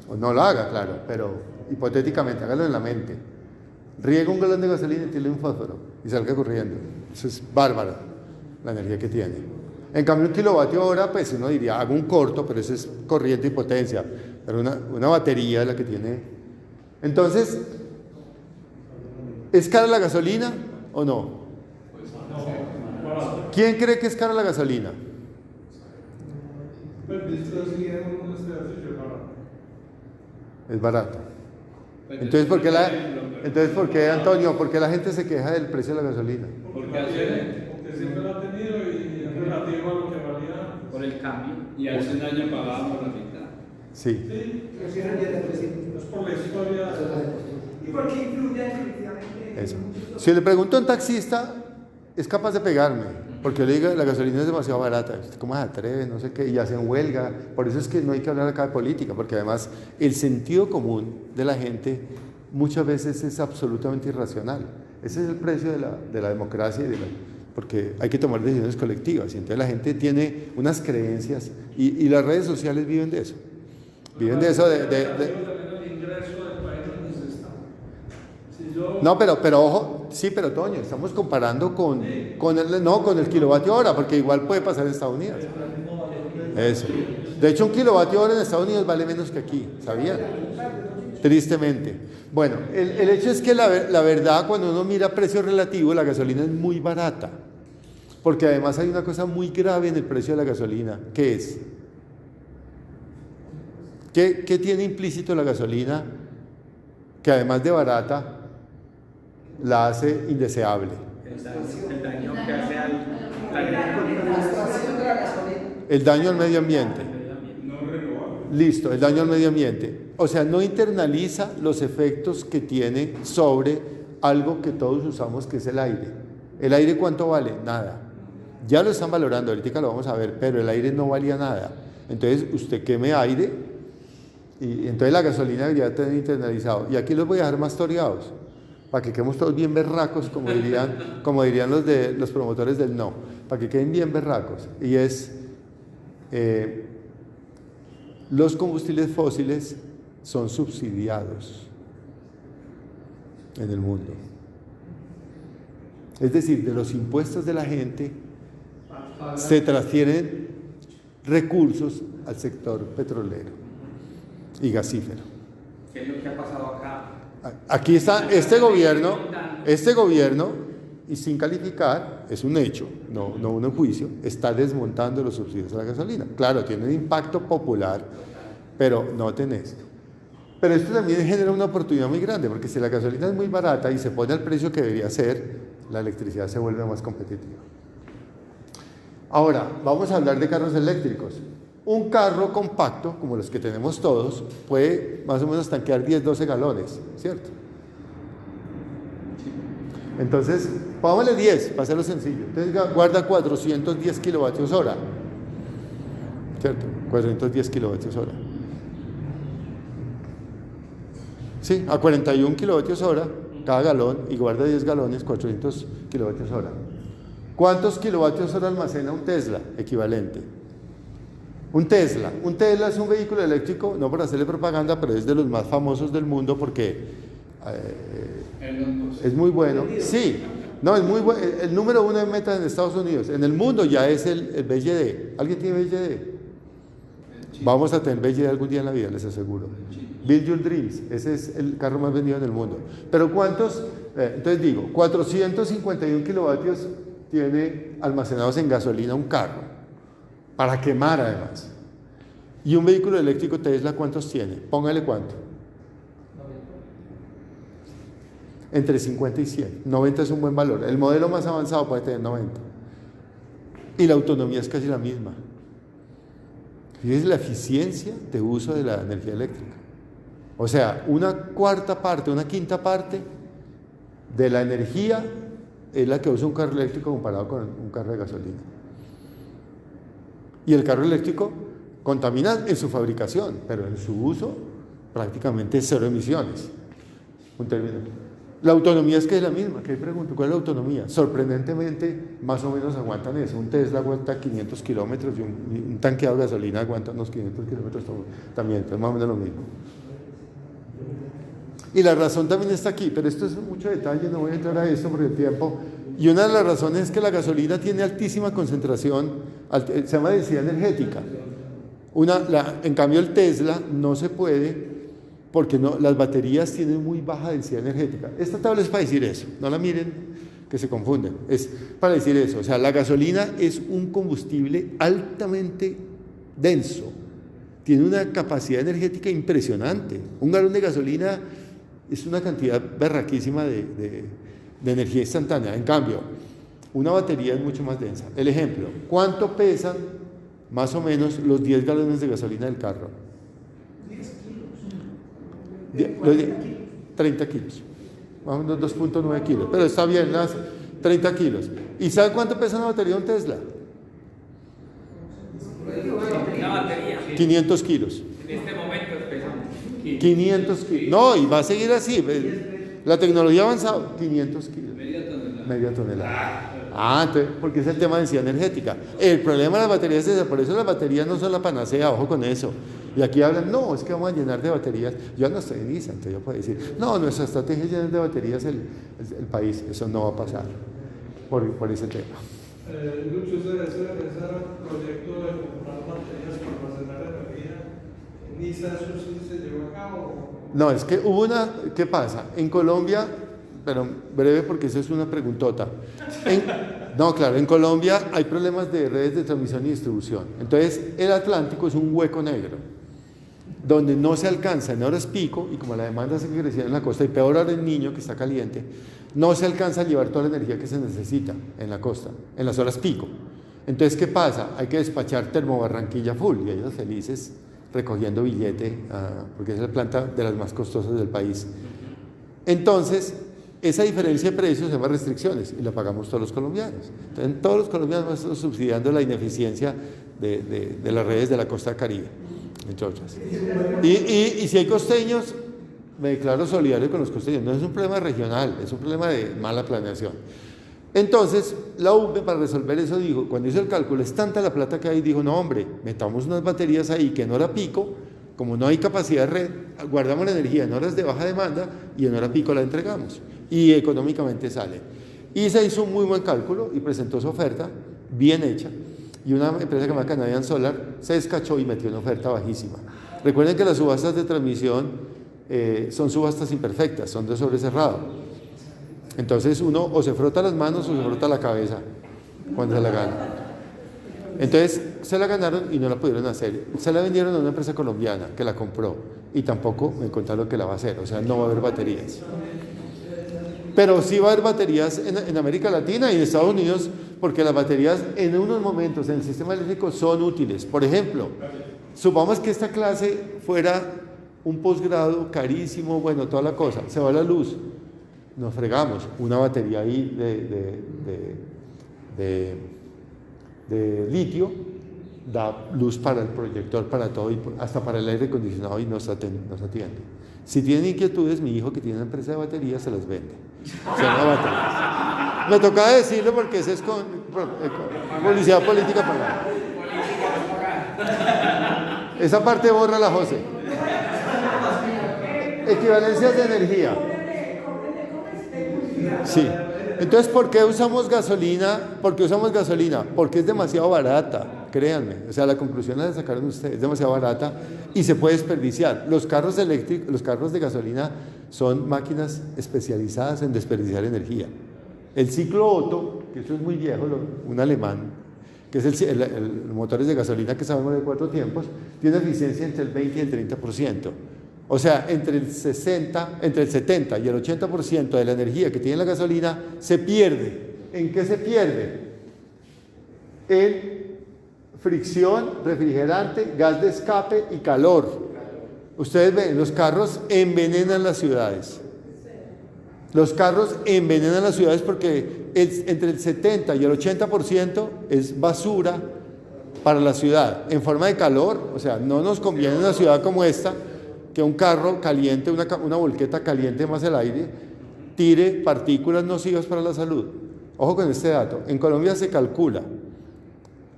O no lo haga, claro, pero hipotéticamente, hágalo en la mente. Riega un galón de gasolina y tire un fósforo y salga corriendo. Eso es bárbaro, la energía que tiene. En cambio, un kilovatio hora, pues uno diría, hago un corto, pero eso es corriente y potencia. Pero una batería es la que tiene. Entonces, ¿es cara la gasolina o no? ¿Quién cree que es cara la gasolina? Es barato. Entonces, ¿por qué, Antonio, por qué la gente se queja del precio de la gasolina? Porque siempre lo ha tenido y es relativo a lo que valía. Por el cambio. Y hace un año pagábamos la mitad. Sí. Es por la historia. Y porque influye definitivamente. Eso. Si le pregunto a un taxista, es capaz de pegarme. Porque yo le digo, la gasolina es demasiado barata. ¿Cómo se atreve? No sé qué. Y hacen huelga. Por eso es que no hay que hablar acá de política. Porque además el sentido común de la gente muchas veces es absolutamente irracional. Ese es el precio de la democracia porque hay que tomar decisiones colectivas. Y entonces la gente tiene unas creencias. Y las redes sociales viven de eso. Viven de eso No, pero ojo, sí, pero Toño, estamos comparando con el kilovatio hora, porque igual puede pasar en Estados Unidos. Eso. De hecho, un kilovatio hora en Estados Unidos vale menos que aquí, ¿sabían? Tristemente. Bueno, el hecho es que la verdad, cuando uno mira precio relativo, la gasolina es muy barata. Porque además hay una cosa muy grave en el precio de la gasolina, ¿qué es? ¿Qué tiene implícito la gasolina que además de barata la hace indeseable? El daño que hace al El daño al medio ambiente. No renovable. Listo, el daño al medio ambiente. O sea, no internaliza los efectos que tiene sobre algo que todos usamos, que es el aire. ¿El aire cuánto vale? Nada. Ya lo están valorando, ahorita lo vamos a ver, pero el aire no valía nada. Entonces, usted queme aire y entonces la gasolina debería tener internalizado. Y aquí los voy a dejar más toreados, para que quedemos todos bien berracos, como dirían los promotores del no, para que queden bien berracos. Y es, los combustibles fósiles son subsidiados en el mundo. Es decir, de los impuestos de la gente se transfieren recursos al sector petrolero y gasífero. ¿Qué es lo que ha pasado acá? Aquí está este gobierno, y sin calificar, es un hecho, no un juicio, está desmontando los subsidios a la gasolina. Claro, tiene un impacto popular, pero noten esto. Pero esto también genera una oportunidad muy grande, porque si la gasolina es muy barata y se pone al precio que debería ser, la electricidad se vuelve más competitiva. Ahora, vamos a hablar de carros eléctricos. Un carro compacto, como los que tenemos todos, puede más o menos tanquear 10-12 galones, ¿cierto? Entonces, pongámosle 10, para hacerlo sencillo. Entonces, guarda 410 kilovatios hora, ¿cierto? 410 kilovatios hora. Sí, a 41 kilovatios hora cada galón y guarda 10 galones, 400 kilovatios hora. ¿Cuántos kilovatios hora almacena un Tesla equivalente? Un Tesla es un vehículo eléctrico, no por hacerle propaganda, pero es de los más famosos del mundo porque es muy bueno. Sí, No, es muy bueno. El número 1 en metas en Estados Unidos. En el mundo ya es el BYD. ¿Alguien tiene BYD? Vamos a tener BYD algún día en la vida, les aseguro. Build Your Dreams. Ese es el carro más vendido en el mundo. Pero ¿cuántos? Entonces digo, 451 kilovatios tiene almacenados en gasolina un carro. Para quemar además. Y un vehículo eléctrico Tesla, ¿cuántos tiene? Póngale cuánto. Entre 50 y 100. 90 es un buen valor. El modelo más avanzado puede tener 90. Y la autonomía es casi la misma. Fíjense la eficiencia de uso de la energía eléctrica. O sea, una cuarta parte, una quinta parte de la energía es la que usa un carro eléctrico comparado con un carro de gasolina. Y el carro eléctrico contamina en su fabricación, pero en su uso prácticamente cero emisiones. Un término. La autonomía es que es la misma. ¿Qué pregunto? ¿Cuál es la autonomía? Sorprendentemente, más o menos aguantan eso. Un Tesla aguanta 500 kilómetros y un tanqueado de gasolina aguanta unos 500 kilómetros también. Entonces, más o menos lo mismo. Y la razón también está aquí, pero esto es mucho detalle, no voy a entrar a esto por el tiempo. Y una de las razones es que la gasolina tiene altísima concentración, se llama densidad energética. En cambio el Tesla no se puede, porque las baterías tienen muy baja densidad energética. Esta tabla es para decir eso, no la miren que se confunden, es para decir eso. O sea, la gasolina es un combustible altamente denso, tiene una capacidad energética impresionante. Un galón de gasolina es una cantidad berraquísima de energía instantánea. En cambio, una batería es mucho más densa. El ejemplo, ¿cuánto pesan más o menos los 10 galones de gasolina del carro? 30 kilos. Más o menos 2.9 kilos. Pero está bien, 30 kilos. ¿Y sabe cuánto pesa una batería de un Tesla? Una batería. 500 kilos. En este momento pesamos 500 kilos. No, y va a seguir así. La tecnología ha avanzado. 500 kilos. Media tonelada. Entonces, porque es el tema de densidad energética. El problema de las baterías es ese. Por eso las baterías no son la panacea, ojo con eso. Y aquí hablan, no, es que vamos a llenar de baterías. Yo no estoy en ISA, entonces yo puedo decir, no, nuestra estrategia es llenar de baterías el país. Eso no va a pasar por ese tema. Lucho, ese proyecto de comprar baterías para almacenar energía, ¿en ISA eso sí se llevó a cabo? No, es que ¿qué pasa? En Colombia, pero breve porque eso es una preguntota. No, claro, en Colombia hay problemas de redes de transmisión y distribución. Entonces, el Atlántico es un hueco negro, donde no se alcanza en horas pico, y como la demanda sigue creciendo en la costa, y peor ahora el Niño, que está caliente, no se alcanza a llevar toda la energía que se necesita en la costa, en las horas pico. Entonces, ¿qué pasa? Hay que despachar Termobarranquilla full, y ellos felices recogiendo billete, porque es la planta de las más costosas del país. Entonces, esa diferencia de precios se llama restricciones, y la pagamos todos los colombianos. Entonces, todos los colombianos están subsidiando la ineficiencia de las redes de la costa caribe, entre otras. Y si hay costeños, me declaro solidario con los costeños. No es un problema regional, es un problema de mala planeación. Entonces, la UPE, para resolver eso, dijo, cuando hizo el cálculo, es tanta la plata que hay, dijo, no hombre, metamos unas baterías ahí que en hora pico, como no hay capacidad de red, guardamos la energía en horas de baja demanda y en hora pico la entregamos. Y económicamente sale. Y se hizo un muy buen cálculo y presentó su oferta, bien hecha. Y una empresa que se llama Canadian Solar se descachó y metió una oferta bajísima. Recuerden que las subastas de transmisión son subastas imperfectas, son de sobre cerrado. Entonces uno o se frota las manos o se frota la cabeza cuando se la gana. Entonces se la ganaron y no la pudieron hacer. Se la vendieron a una empresa colombiana que la compró y tampoco me contaron que la va a hacer. O sea, no va a haber baterías. Pero sí va a haber baterías en América Latina y en Estados Unidos, porque las baterías en unos momentos en el sistema eléctrico son útiles. Por ejemplo, supongamos que esta clase fuera un posgrado carísimo, bueno, toda la cosa, se va la luz, nos fregamos, una batería ahí de litio da luz para el proyector, para todo, y hasta para el aire acondicionado, y nos atiende. Si tienen inquietudes, mi hijo que tiene una empresa de baterías se las vende. Se llama baterías. Me tocaba decirlo porque ese es con publicidad política pagada. Esa parte borra la José. Equivalencias de energía. Sí. Entonces, ¿por qué usamos gasolina? ¿Por qué usamos gasolina? Porque es demasiado barata, créanme. O sea, la conclusión la sacaron ustedes, es demasiado barata y se puede desperdiciar. Los carros eléctricos, los carros de gasolina son máquinas especializadas en desperdiciar energía. El ciclo Otto, que eso es muy viejo, un alemán, que es el motores de gasolina que sabemos de 4 tiempos, tiene eficiencia entre el 20 y el 30%. O sea, entre el 70 y el 80% de la energía que tiene la gasolina se pierde. ¿En qué se pierde? En fricción, refrigerante, gas de escape y calor. Ustedes ven, los carros envenenan las ciudades. Los carros envenenan las ciudades porque entre el 70 y el 80% es basura para la ciudad, en forma de calor. O sea, no nos conviene en una ciudad como esta que un carro caliente, una volqueta caliente más el aire, tire partículas nocivas para la salud. Ojo con este dato. En Colombia se calcula,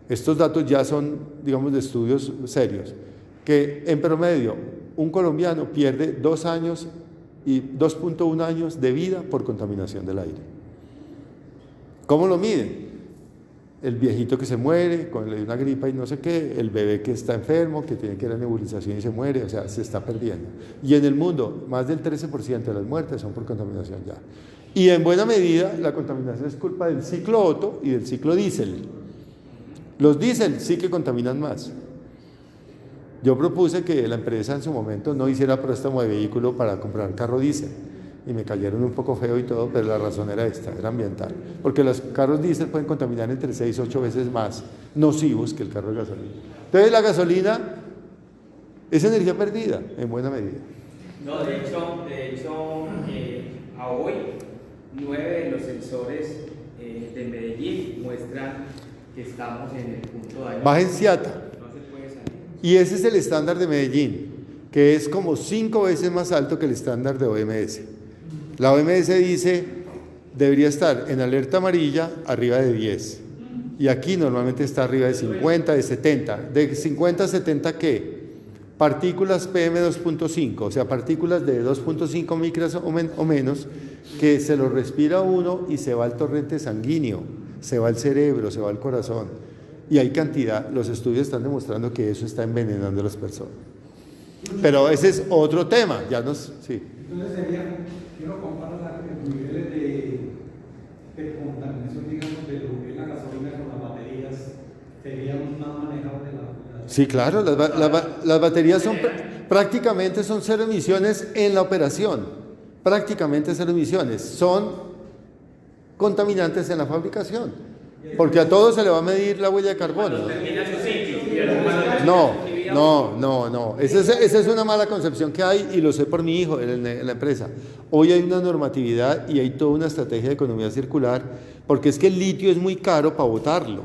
estos datos ya son, digamos, de estudios serios, que en promedio un colombiano pierde 2 años y 2.1 años de vida por contaminación del aire. ¿Cómo lo miden? El viejito que se muere con una gripa y no sé qué, el bebé que está enfermo, que tiene que ir a nebulización y se muere, o sea, se está perdiendo. Y en el mundo, más del 13% de las muertes son por contaminación ya. Y en buena medida, la contaminación es culpa del ciclo Otto y del ciclo diésel. Los diésel sí que contaminan más. Yo propuse que la empresa en su momento no hiciera préstamo de vehículo para comprar carro diésel. Y me cayeron un poco feo y todo, pero la razón era esta, era ambiental. Porque los carros diésel pueden contaminar entre 6 y 8 veces más nocivos que el carro de gasolina. Entonces la gasolina es energía perdida, en buena medida. No, de hecho a hoy 9 de los sensores de Medellín muestran que estamos en el punto de... Baja en Ciata. No se puede salir. Y ese es el estándar de Medellín, que es como 5 veces más alto que el estándar de OMS. La OMS dice, debería estar en alerta amarilla arriba de 10. Y aquí normalmente está arriba de 50, de 70. ¿De 50 a 70 qué? Partículas PM2.5, o sea, partículas de 2.5 micras o menos, que se lo respira uno y se va al torrente sanguíneo, se va al cerebro, se va al corazón. Y hay cantidad, los estudios están demostrando que eso está envenenando a las personas. Pero ese es otro tema, ya nos... Sí. Entonces sería, si uno compara los niveles de contaminación, digamos, de lo que es la gasolina con las baterías, sería más manejable la... Sí, claro, las baterías son prácticamente son 0 emisiones en la operación, prácticamente 0 emisiones, son contaminantes en la fabricación, porque a todos se le va a medir la huella de carbono. Termina su ciclo y el humano No. Esa es una mala concepción que hay y lo sé por mi hijo en la empresa. Hoy hay una normatividad y hay toda una estrategia de economía circular, porque es que el litio es muy caro para botarlo.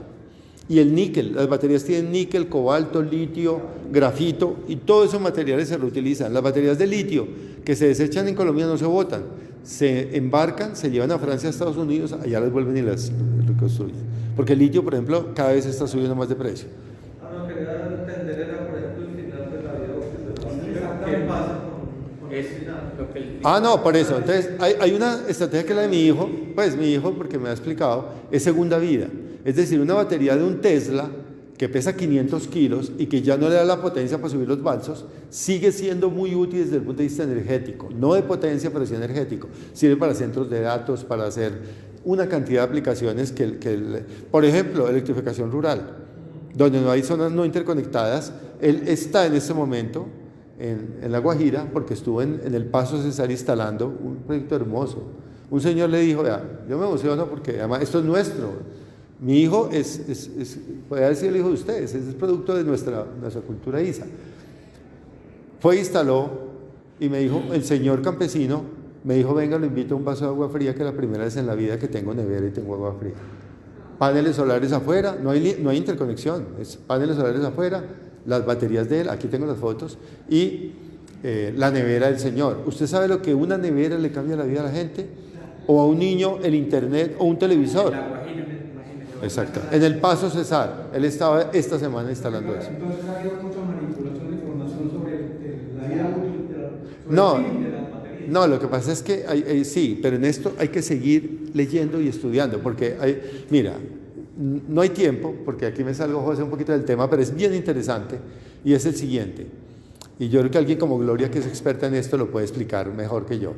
Y el níquel, las baterías tienen níquel, cobalto, litio, grafito y todos esos materiales se reutilizan. Las baterías de litio que se desechan en Colombia no se botan, se embarcan, se llevan a Francia, a Estados Unidos, allá las vuelven y las reconstruyen. Porque el litio, por ejemplo, cada vez está subiendo más de precio. No, quería entender era, por ejemplo, el final de la vida útil de la batería. ¿Qué pasa con el final? lo que el... No, por eso. Entonces, hay una estrategia que es la de mi hijo, pues mi hijo, porque me ha explicado, es segunda vida. Es decir, una batería de un Tesla que pesa 500 kilos y que ya no le da la potencia para subir los balsos, sigue siendo muy útil desde el punto de vista energético. No de potencia, pero sí energético. Sirve para centros de datos, para hacer una cantidad de aplicaciones por ejemplo, electrificación rural, donde no hay zonas no interconectadas. Él está en este momento en La Guajira porque estuvo en el Paso Cesar instalando un proyecto hermoso. Un señor le dijo, vea, yo me emociono porque además esto es nuestro. Mi hijo puede decir el hijo de ustedes, es producto de nuestra cultura ISA. Fue, instaló y me dijo, el señor campesino me dijo, venga, lo invito a un vaso de agua fría, que es la primera vez en la vida que tengo nevera y tengo agua fría. Paneles solares afuera, no hay interconexión, es paneles solares afuera, las baterías de él, aquí tengo las fotos, y la nevera del señor. ¿Usted sabe lo que una nevera le cambia la vida a la gente? O a un niño el internet o un televisor. Exacto. En el Paso Cesar, él estaba esta semana instalando eso. Entonces ha habido mucha manipulación de información sobre la vida útil de No. las baterías. No, lo que pasa es que sí, pero en esto hay que seguir leyendo y estudiando, porque mira, no hay tiempo, porque aquí me salgo, José, un poquito del tema, pero es bien interesante, y es el siguiente, y yo creo que alguien como Gloria, que es experta en esto, lo puede explicar mejor que yo.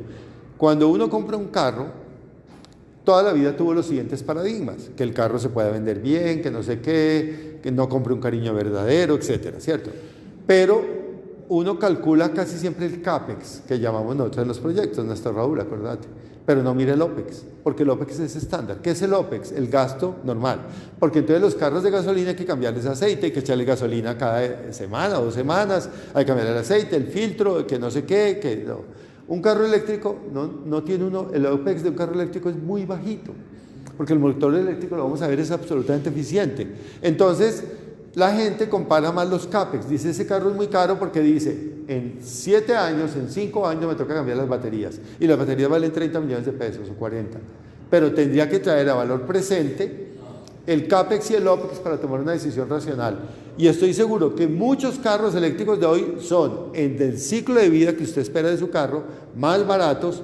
Cuando uno compra un carro, toda la vida tuvo los siguientes paradigmas: que el carro se puede vender bien, que no sé qué, que no compre un cariño verdadero, etcétera, ¿cierto? Pero uno calcula casi siempre el CAPEX, que llamamos nosotros en los proyectos, nuestra Raúl, acuérdate, pero no mira el OPEX, porque el OPEX es estándar. ¿Qué es el OPEX? El gasto normal, porque entonces los carros de gasolina hay que cambiarles aceite, hay que echarle gasolina cada semana o 2 semanas, hay que cambiar el aceite, el filtro, que no sé qué, que no. Un carro eléctrico no tiene el OPEX de un carro eléctrico es muy bajito, porque el motor eléctrico, lo vamos a ver, es absolutamente eficiente. Entonces, la gente compara más los CAPEX, dice ese carro es muy caro porque dice, en 7 años, en 5 años me toca cambiar las baterías, y las baterías valen 30 millones de pesos o 40, pero tendría que traer a valor presente el CAPEX y el OPEX para tomar una decisión racional. Y estoy seguro que muchos carros eléctricos de hoy son, en el ciclo de vida que usted espera de su carro, más baratos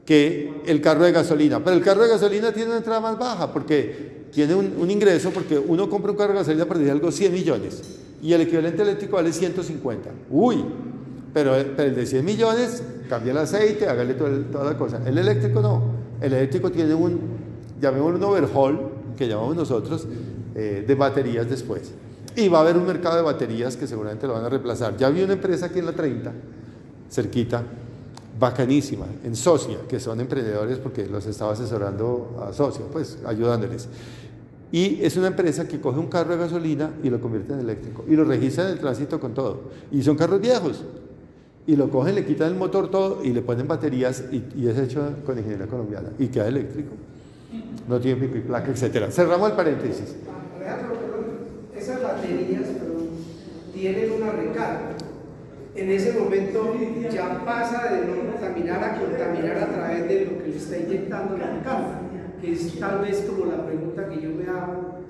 que el carro de gasolina. Pero el carro de gasolina tiene una entrada más baja porque tiene un ingreso, porque uno compra un carro de gasolina por decir algo 100 millones y el equivalente eléctrico vale 150. Uy, pero el de 100 millones cambia el aceite, hágale toda la cosa. El eléctrico no. El eléctrico tiene llamémoslo un overhaul, que llamamos nosotros, de baterías después. Y va a haber un mercado de baterías que seguramente lo van a reemplazar. Ya vi una empresa aquí en la 30, cerquita, bacanísima, en Socia, que son emprendedores porque los estaba asesorando a Socia, pues ayudándoles. Y es una empresa que coge un carro de gasolina y lo convierte en eléctrico y lo registra en el tránsito con todo. Y son carros viejos. Y lo cogen, le quitan el motor todo y le ponen baterías y es hecho con ingeniería colombiana y queda eléctrico. No tiene pico y placa, etcétera. Cerramos el paréntesis. Alejandro, esas baterías tienen una recarga. En ese momento ya pasa de no contaminar a contaminar a través de lo que le está inyectando la recarga, que es tal vez como la pregunta que yo me hago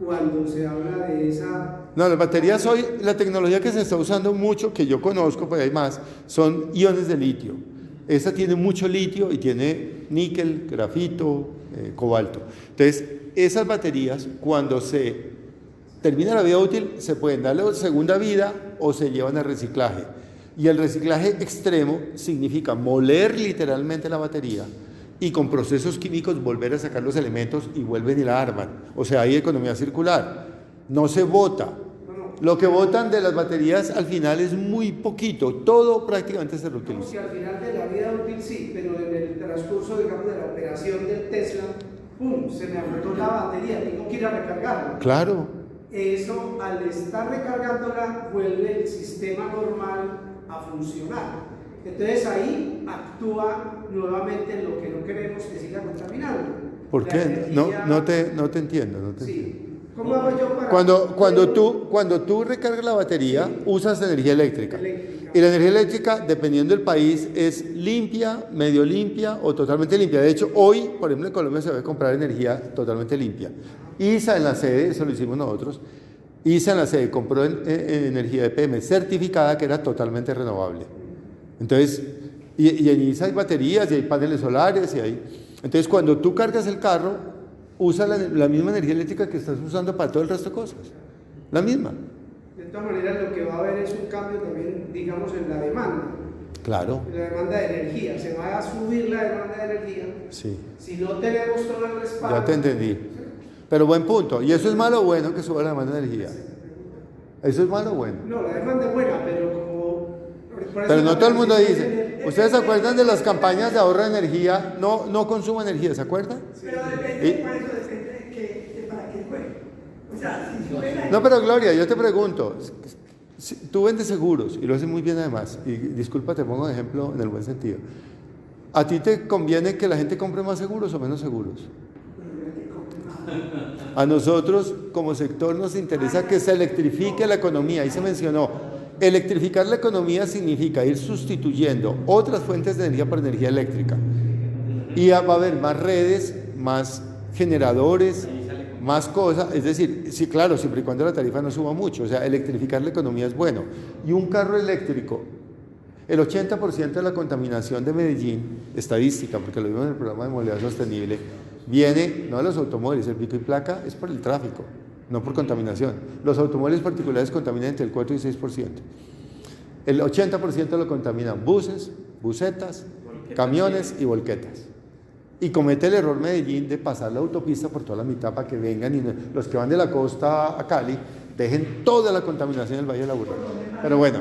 cuando se habla de esa... No, las baterías hoy, la tecnología que se está usando mucho, que yo conozco, pues hay más, son iones de litio. Esta tiene mucho litio y tiene níquel, grafito, cobalto. Entonces, esas baterías, cuando se termina la vida útil, se pueden darle segunda vida o se llevan a reciclaje. Y el reciclaje extremo significa moler literalmente la batería y con procesos químicos volver a sacar los elementos y vuelven y la arman. O sea, hay economía circular. No se bota. Lo que botan de las baterías al final es muy poquito, todo prácticamente se reutiliza. Como si al final de la vida útil sí, pero en el transcurso, digamos, de la operación del Tesla, ¡pum!, se me agotó la batería, tengo que ir a recargarla. Claro. Eso, al estar recargándola, vuelve el sistema normal a funcionar. Entonces ahí actúa nuevamente lo que no queremos que siga contaminando. ¿Por qué? Energía... No te entiendo. Sí. ¿Cómo hago yo para...? Cuando tú recargas la batería, usas energía eléctrica. Y la energía eléctrica, dependiendo del país, es limpia, medio limpia o totalmente limpia. De hecho, hoy, por ejemplo, en Colombia se va a comprar energía totalmente limpia. ISA en la sede, eso lo hicimos nosotros, ISA en la sede compró energía de EPM certificada que era totalmente renovable. Entonces, y en ISA hay baterías y hay paneles solares y hay... Entonces, cuando tú cargas el carro, usa la misma energía eléctrica que estás usando para todo el resto de cosas. La misma. De todas maneras, lo que va a haber es un cambio también, digamos, en la demanda. Claro. En la demanda de energía. Se va a subir la demanda de energía. Sí. Si no tenemos todo el respaldo. Ya te entendí. Pero buen punto. ¿Y eso es malo o bueno que suba la demanda de energía? ¿Eso es malo o bueno? No, la demanda es buena, pero como... Pero no todo el mundo dice. ¿Ustedes se acuerdan de las campañas de ahorro de energía? No consumo energía, ¿se acuerdan? Pero depende, por eso depende de para qué juegue. O sea, si juega... No, pero Gloria, yo te pregunto, tú vendes seguros y lo haces muy bien además, y disculpa, te pongo de ejemplo en el buen sentido. ¿A ti te conviene que la gente compre más seguros o menos seguros? A nosotros como sector nos interesa que se electrifique la economía, ahí se mencionó. Electrificar la economía significa ir sustituyendo otras fuentes de energía por energía eléctrica. Y va a haber más redes, más generadores, más cosas. Es decir, sí, claro, siempre y cuando la tarifa no suba mucho. O sea, electrificar la economía es bueno. Y un carro eléctrico, El 80% de la contaminación de Medellín, estadística, porque lo vimos en el programa de movilidad sostenible, viene no de los automóviles, el pico y placa es por el tráfico, no por contaminación. Los automóviles particulares contaminan entre el 4 y 6%. El 80% lo contaminan buses, busetas, camiones y volquetas. Y comete el error Medellín de pasar la autopista por toda la mitad para que vengan y los que van de la costa a Cali dejen toda la contaminación del Valle de la Aburrá. Pero bueno,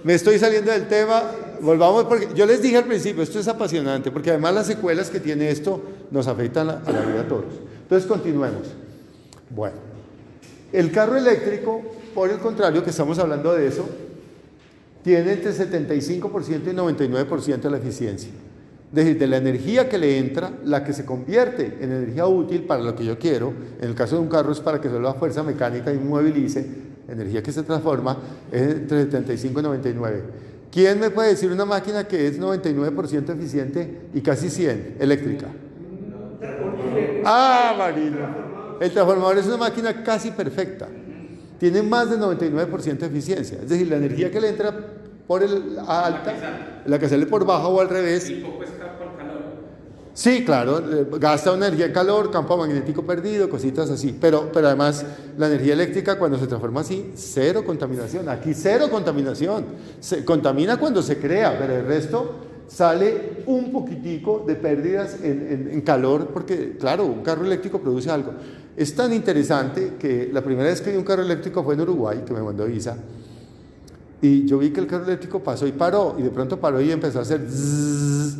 me estoy saliendo del tema, volvamos porque yo les dije al principio, esto es apasionante, porque además las secuelas que tiene esto nos afectan a la vida a todos. Entonces continuemos. Bueno, el carro eléctrico, por el contrario, que estamos hablando de eso, tiene entre 75% y 99% de la eficiencia. Es decir, de la energía que le entra, la que se convierte en energía útil para lo que yo quiero, en el caso de un carro es para que solo la fuerza mecánica inmovilice, energía que se transforma, es entre 75 y 99. ¿Quién me puede decir una máquina que es 99% eficiente y casi 100 eléctrica? Ah, Marino. El transformador es una máquina casi perfecta. Tiene más del 99% de eficiencia. Es decir, la energía que le entra por el alta, la que sale por baja o al revés. ¿Y poco escapa por calor? Sí, claro, gasta una energía de calor, campo magnético perdido, cositas así. Pero además, la energía eléctrica cuando se transforma así, cero contaminación. Aquí cero contaminación. Se contamina cuando se crea, pero el resto sale un poquitico de pérdidas en calor, porque claro, un carro eléctrico produce algo. Es tan interesante que la primera vez que vi un carro eléctrico fue en Uruguay, que me mandó Isa, y yo vi que el carro eléctrico pasó y paró, y de pronto paró y empezó a hacer zzzz.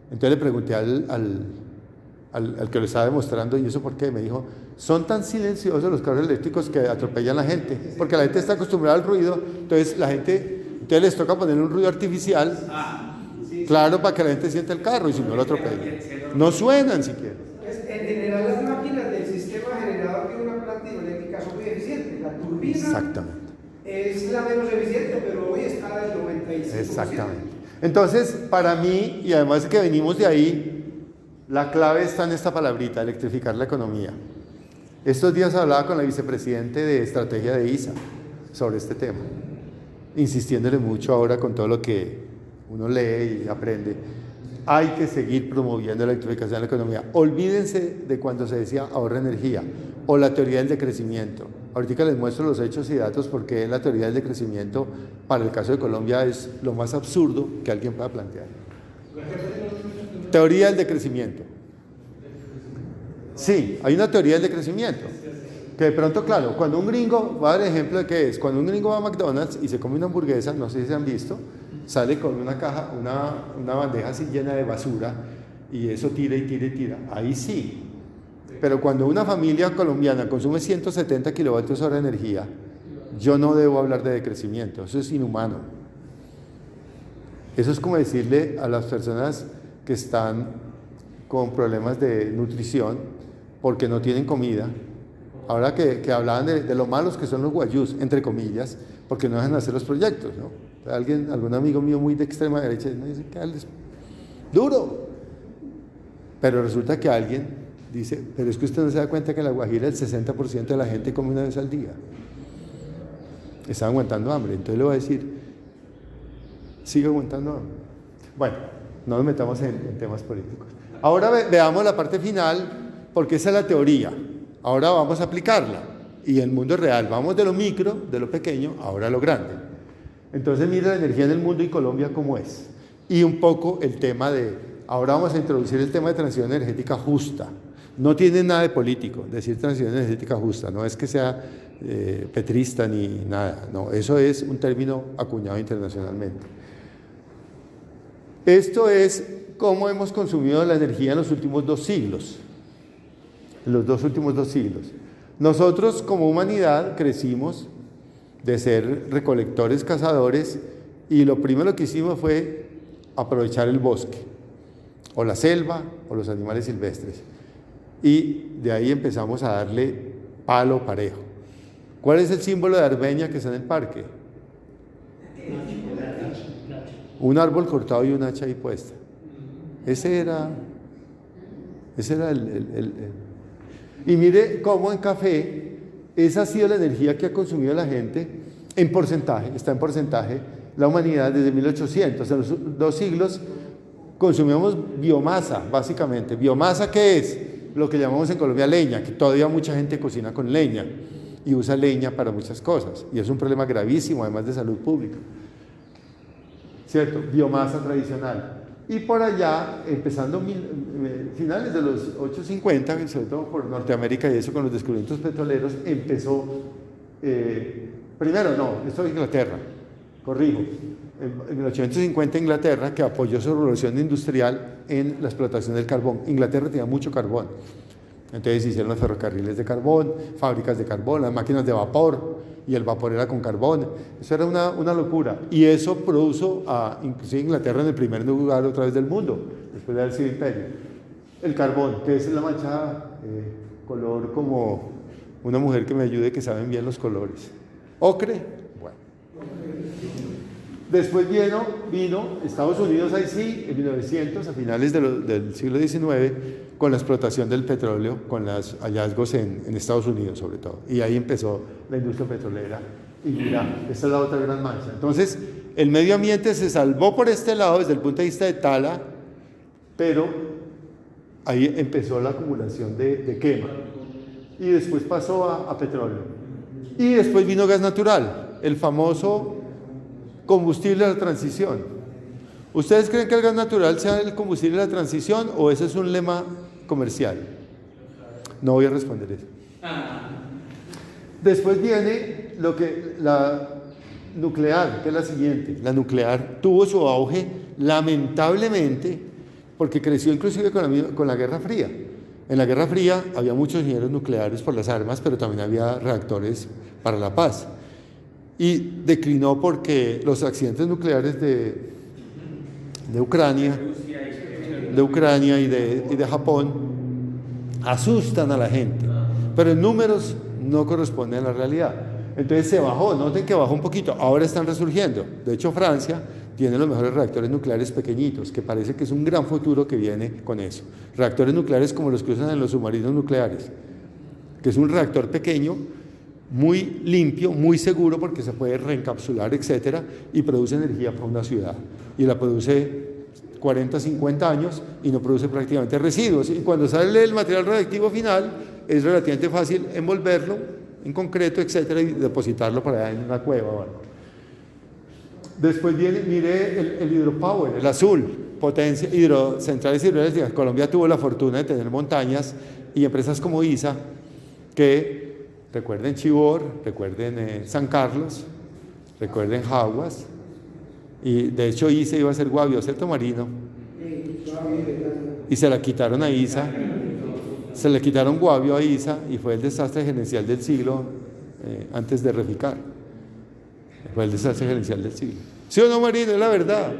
Entonces le pregunté al que lo estaba demostrando, ¿y eso por qué? Me dijo, son tan silenciosos los carros eléctricos que atropellan a la gente, porque la gente está acostumbrada al ruido, entonces les toca poner un ruido artificial, claro, para que la gente sienta el carro, y si no lo atropellan. No suenan siquiera. En general, las máquinas del sistema generador de una planta hidroeléctrica son muy eficientes. La turbina Exactamente. es la menos eficiente, pero hoy está del 95%. Exactamente. Entonces, para mí, y además que venimos de ahí, la clave está en esta palabrita, electrificar la economía. Estos días hablaba con la vicepresidente de estrategia de ISA sobre este tema, insistiéndole mucho ahora con todo lo que uno lee y aprende. Hay que seguir promoviendo la electrificación de la economía. Olvídense de cuando se decía ahorra energía o la teoría del decrecimiento. Ahorita les muestro los hechos y datos porque la teoría del decrecimiento para el caso de Colombia es lo más absurdo que alguien pueda plantear. Teoría del decrecimiento. Sí, hay una teoría del decrecimiento. Que de pronto, claro, cuando un gringo, voy a dar el ejemplo de qué es, cuando un gringo va a McDonald's y se come una hamburguesa, no sé si se han visto, sale con una caja, una bandeja así llena de basura y eso tira y tira y tira. Ahí sí. Pero cuando una familia colombiana consume 170 kilovatios hora de energía, yo no debo hablar de decrecimiento, eso es inhumano. Eso es como decirle a las personas que están con problemas de nutrición porque no tienen comida. Ahora que hablaban de lo malos que son los guayús, entre comillas, porque no dejan hacer los proyectos, ¿no? Algún amigo mío muy de extrema derecha me dice que es duro. Pero resulta que alguien dice, pero es que usted no se da cuenta que en La Guajira el 60% de la gente come una vez al día. Está aguantando hambre. Entonces le voy a decir, sigue aguantando hambre. Bueno, no nos metamos en temas políticos. Ahora veamos la parte final, porque esa es la teoría. Ahora vamos a aplicarla. Y en el mundo real, vamos de lo micro, de lo pequeño, ahora a lo grande. Entonces mira la energía en el mundo y Colombia cómo es. Y un poco el tema ahora vamos a introducir el tema de transición energética justa. No tiene nada de político, decir transición energética justa, no es que sea petrista ni nada, no, eso es un término acuñado internacionalmente. Esto es cómo hemos consumido la energía en los últimos 2 siglos. En los últimos 2 siglos. Nosotros como humanidad crecimos de ser recolectores, cazadores, y lo primero que hicimos fue aprovechar el bosque, o la selva, o los animales silvestres. Y de ahí empezamos a darle palo parejo. ¿Cuál es el símbolo de Armenia que está en el parque? Un árbol cortado y una hacha ahí puesta. Ese era Y mire cómo en café esa ha sido la energía que ha consumido la gente en porcentaje, está en porcentaje, la humanidad desde 1800. En los 2 siglos consumimos biomasa, básicamente. ¿Biomasa qué es? Lo que llamamos en Colombia leña, que todavía mucha gente cocina con leña y usa leña para muchas cosas. Y es un problema gravísimo, además de salud pública. ¿Cierto? Biomasa tradicional. Y por allá, empezando finales de los 850, sobre todo por Norteamérica y eso con los descubrimientos petroleros, empezó, primero no, esto es Inglaterra, corrijo, en 1850 Inglaterra, que apoyó su revolución industrial en la explotación del carbón. Inglaterra tenía mucho carbón, entonces hicieron los ferrocarriles de carbón, fábricas de carbón, las máquinas de vapor, y el vapor era con carbón. Eso era una locura, y eso produjo inclusive Inglaterra en el primer lugar otra vez del mundo, después de haber sido imperio. El carbón, que es la mancha color como una mujer que me ayude, que saben bien los colores. Ocre, bueno. Después vino Estados Unidos, ahí sí, en 1900, a finales del siglo XIX, con la explotación del petróleo, con los hallazgos en Estados Unidos sobre todo. Y ahí empezó la industria petrolera. Y mira, esta es la otra gran mancha. Entonces, el medio ambiente se salvó por este lado desde el punto de vista de tala, pero ahí empezó la acumulación de quema. Y después pasó a petróleo. Y después vino gas natural, el famoso combustible de la transición. ¿Ustedes creen que el gas natural sea el combustible de la transición o ese es un lema comercial? No voy a responder eso. Después viene la nuclear, que es la siguiente. La nuclear tuvo su auge, lamentablemente, porque creció inclusive con la Guerra Fría. En la Guerra Fría había muchos ingenieros nucleares por las armas, pero también había reactores para la paz. Y declinó porque los accidentes nucleares de Ucrania y de Japón asustan a la gente, pero en números no corresponden a la realidad. Entonces se bajó, noten que bajó un poquito, ahora están resurgiendo. De hecho, Francia tiene los mejores reactores nucleares pequeñitos, que parece que es un gran futuro que viene con eso. Reactores nucleares como los que usan en los submarinos nucleares, que es un reactor pequeño, muy limpio, muy seguro porque se puede reencapsular, etcétera, y produce energía para una ciudad. Y la produce 40, 50 años y no produce prácticamente residuos. Y cuando sale el material radiactivo final, es relativamente fácil envolverlo en concreto, etcétera, y depositarlo por allá en una cueva o algo. Después viene, mire el hidropower, el azul, potencia, centrales hidroeléctricas. Colombia tuvo la fortuna de tener montañas y empresas como ISA, que recuerden Chivor, recuerden San Carlos, recuerden Jaguas, y de hecho ISA iba a ser Guavio, ¿cierto, Marino? Y se la quitaron a ISA, se le quitaron Guavio a ISA, y fue el desastre gerencial del siglo antes de Reficar. Fue el desastre gerencial del siglo. ¿Sí o no, Marino? Es la verdad.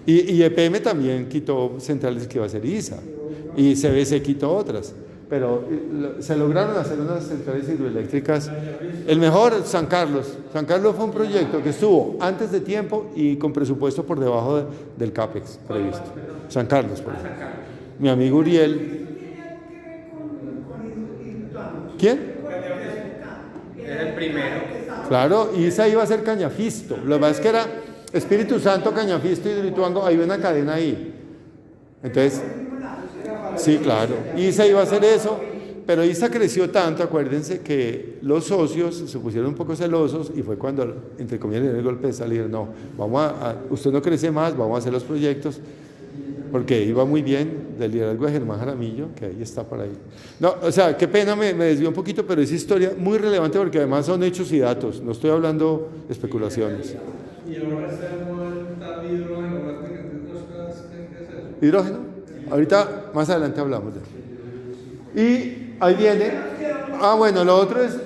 Y EPM también quitó centrales que iba a ser ISA, y CBC quitó otras. Pero se lograron hacer unas centrales hidroeléctricas. El mejor, San Carlos. San Carlos fue un proyecto que estuvo antes de tiempo y con presupuesto por debajo del CAPEX previsto. San Carlos, por ejemplo. Mi amigo Uriel. ¿Quién? Es el primero. Claro, ISA iba a ser Cañafisto. Lo que pasa es que era Espíritu Santo, Cañafisto y Hidroituango. Hay una cadena ahí. Entonces, sí, claro. ISA iba a hacer eso, pero ISA creció tanto, acuérdense, que los socios se pusieron un poco celosos y fue cuando, entre comillas, el golpe de salir. No, usted no crece más, vamos a hacer los proyectos, porque iba muy bien del liderazgo de Germán Jaramillo, que ahí está por ahí. No, o sea, qué pena, me desvió un poquito, pero es historia muy relevante porque además son hechos y datos, no estoy hablando de especulaciones. Y ahora está hidrógeno, ¿qué es eso? ¿Hidrógeno? Ahorita, más adelante hablamos de eso. Y ahí viene, bueno, lo otro es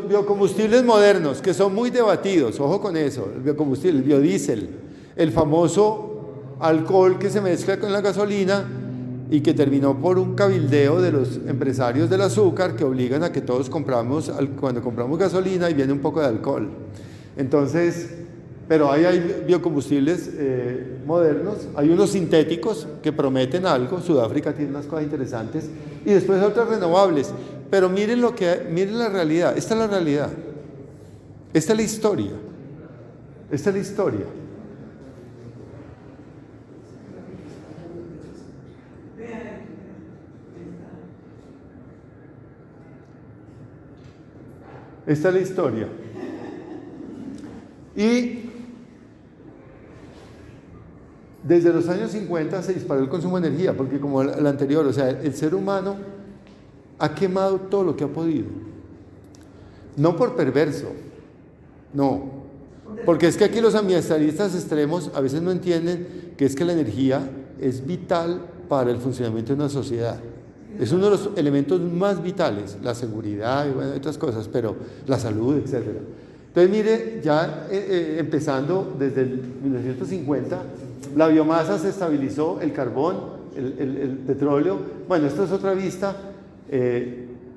biocombustibles modernos, que son muy debatidos, ojo con eso, el biocombustible, el biodiesel, el famoso alcohol que se mezcla con la gasolina y que terminó por un cabildeo de los empresarios del azúcar que obligan a que todos cuando compramos gasolina y viene un poco de alcohol. Entonces, pero ahí hay biocombustibles modernos, hay unos sintéticos que prometen algo, Sudáfrica tiene unas cosas interesantes, y después otras renovables, pero miren miren la realidad, esta es la realidad, esta es la historia. Esta es la historia. Esta es la historia. Y desde los años 50 se disparó el consumo de energía, porque como el anterior, o sea, el ser humano ha quemado todo lo que ha podido. No por perverso, no. Porque es que aquí los ambientalistas extremos a veces no entienden que es que la energía es vital para el funcionamiento de una sociedad. Es uno de los elementos más vitales, la seguridad y bueno, otras cosas, pero la salud, etc. Entonces, mire, ya empezando desde el 1950, la biomasa se estabilizó, el carbón, el petróleo. Bueno, esta es otra vista,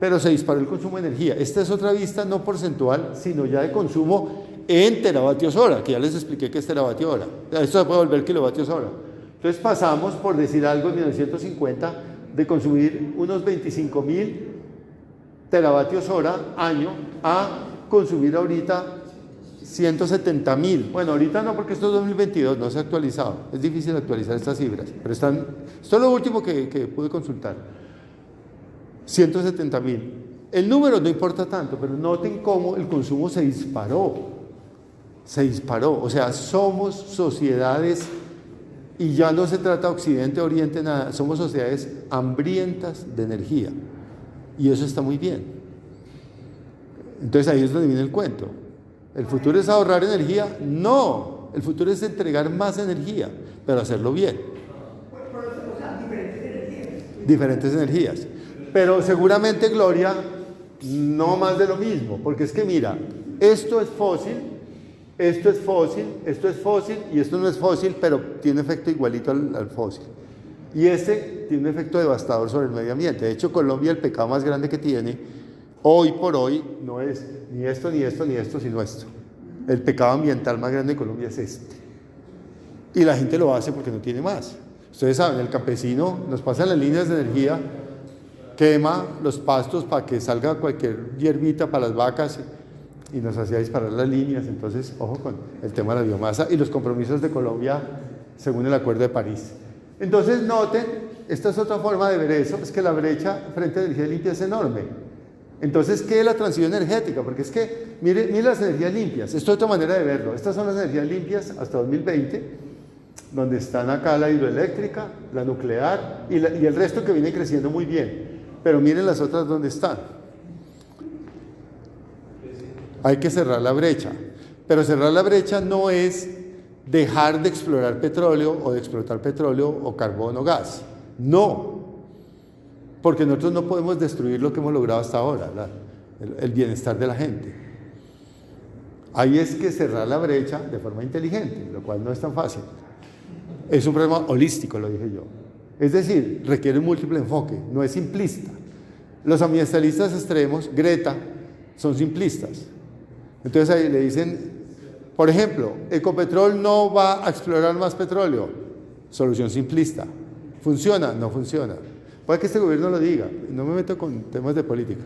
pero se disparó el consumo de energía. Esta es otra vista no porcentual, sino ya de consumo en teravatios hora, que ya les expliqué que es teravatio hora. Esto se puede volver kilovatios hora. Entonces pasamos, por decir algo, en 1950, de consumir unos 25.000 teravatios hora año a consumir ahorita 170.000. Bueno, ahorita no, porque esto es 2022, no se ha actualizado. Es difícil actualizar estas cifras, pero están, esto es lo último que pude consultar. 170.000. El número no importa tanto, pero noten cómo el consumo se disparó. Se disparó. O sea, somos sociedades, y ya no se trata Occidente, Oriente, nada. Somos sociedades hambrientas de energía. Y eso está muy bien. Entonces ahí es donde viene el cuento. ¿El futuro es ahorrar energía? No. El futuro es entregar más energía, pero hacerlo bien. O sea, diferentes energías. Diferentes energías. Pero seguramente, Gloria, no más de lo mismo, porque es que mira, esto es fósil, esto es fósil, esto es fósil y esto no es fósil, pero tiene efecto igualito al fósil. Y este tiene un efecto devastador sobre el medio ambiente. De hecho, Colombia, el pecado más grande que tiene, hoy por hoy, no es ni esto, ni esto, ni esto, sino esto. El pecado ambiental más grande de Colombia es este. Y la gente lo hace porque no tiene más. Ustedes saben, el campesino nos pasa las líneas de energía, quema los pastos para que salga cualquier hierbita para las vacas y nos hacía disparar las líneas. Entonces, ojo con el tema de la biomasa y los compromisos de Colombia según el Acuerdo de París. Entonces, noten, esta es otra forma de ver eso, es que la brecha frente a energía limpia es enorme. Entonces, ¿qué es la transición energética? Porque es que, mire las energías limpias, esto es otra manera de verlo. Estas son las energías limpias hasta 2020, donde están acá la hidroeléctrica, la nuclear y el resto que viene creciendo muy bien. Pero miren las otras donde están. Hay que cerrar la brecha. Pero cerrar la brecha no es dejar de explorar petróleo o de explotar petróleo o carbón o gas. No. Porque nosotros no podemos destruir lo que hemos logrado hasta ahora, el bienestar de la gente. Ahí es que cerrar la brecha de forma inteligente, lo cual no es tan fácil. Es un problema holístico, lo dije yo. Es decir, requiere un múltiple enfoque, no es simplista. Los ambientalistas extremos, Greta, son simplistas. Entonces ahí le dicen, por ejemplo, Ecopetrol no va a explorar más petróleo. Solución simplista. ¿Funciona? No funciona. Puede que este gobierno lo diga, no me meto con temas de política,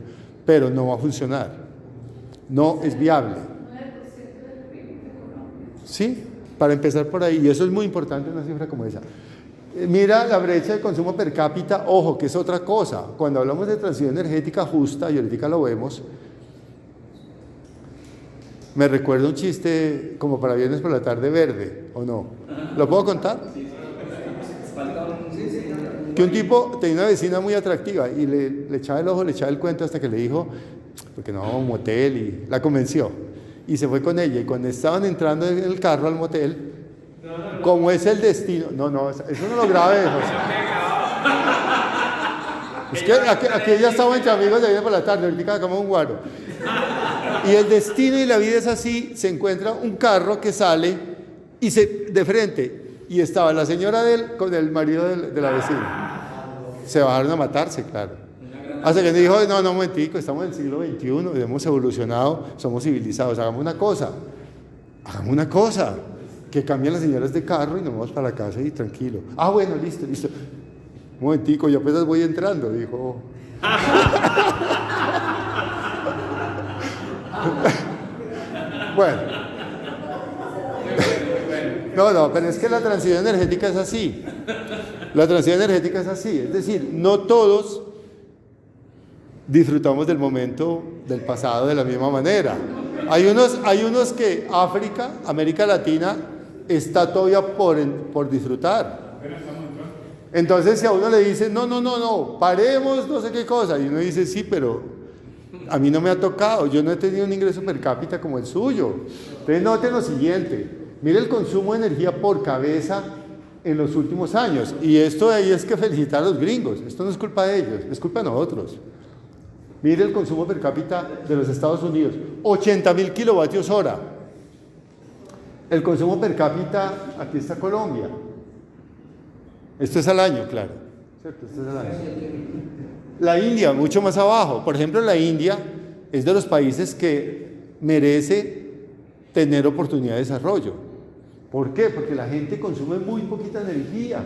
pero no va a funcionar. No es viable. ¿Sí? Para empezar por ahí, y eso es muy importante, una cifra como esa. Mira la brecha de consumo per cápita, ojo, que es otra cosa. Cuando hablamos de transición energética justa, y ahorita lo vemos, me recuerda un chiste como para viernes por la tarde verde, ¿o no? ¿Lo puedo contar? Que un tipo tenía una vecina muy atractiva y le echaba el ojo, le echaba el cuento hasta que le dijo, porque no, un motel, y la convenció. Y se fue con ella, y cuando estaban entrando en el carro al motel, como es el destino, no, eso no lo grabe, José. Es que aquí ya estaba entre amigos de viernes por la tarde, ahorita sacamos un guaro. Y el destino y la vida es así, se encuentra un carro que sale y de frente, y estaba la señora de él con el marido de la vecina. Se bajaron a matarse, claro. Hasta que dijo, no, un momentico, estamos en el siglo XXI, hemos evolucionado, somos civilizados, hagamos una cosa, que cambien las señoras de carro y nos vamos para la casa y tranquilo. Ah, bueno, listo. Un momentico, yo apenas voy entrando, dijo. Bueno. No, pero es que la transición energética es así. La transición energética es así. Es decir, no todos disfrutamos del momento del pasado de la misma manera. Hay unos que África, América Latina, está todavía por disfrutar. Entonces, si a uno le dice, no, paremos, no sé qué cosa, y uno dice, sí, pero a mí no me ha tocado, yo no he tenido un ingreso per cápita como el suyo. Entonces, noten lo siguiente, mire el consumo de energía por cabeza en los últimos años, y esto de ahí es que felicitar a los gringos, esto no es culpa de ellos, es culpa de nosotros. Mire el consumo per cápita de los Estados Unidos, 80.000 kilovatios hora. El consumo per cápita, aquí está Colombia. Esto es al año, claro. ¿Cierto? Esto es al año. La India, mucho más abajo. Por ejemplo, la India es de los países que merece tener oportunidad de desarrollo. ¿Por qué? Porque la gente consume muy poquita energía.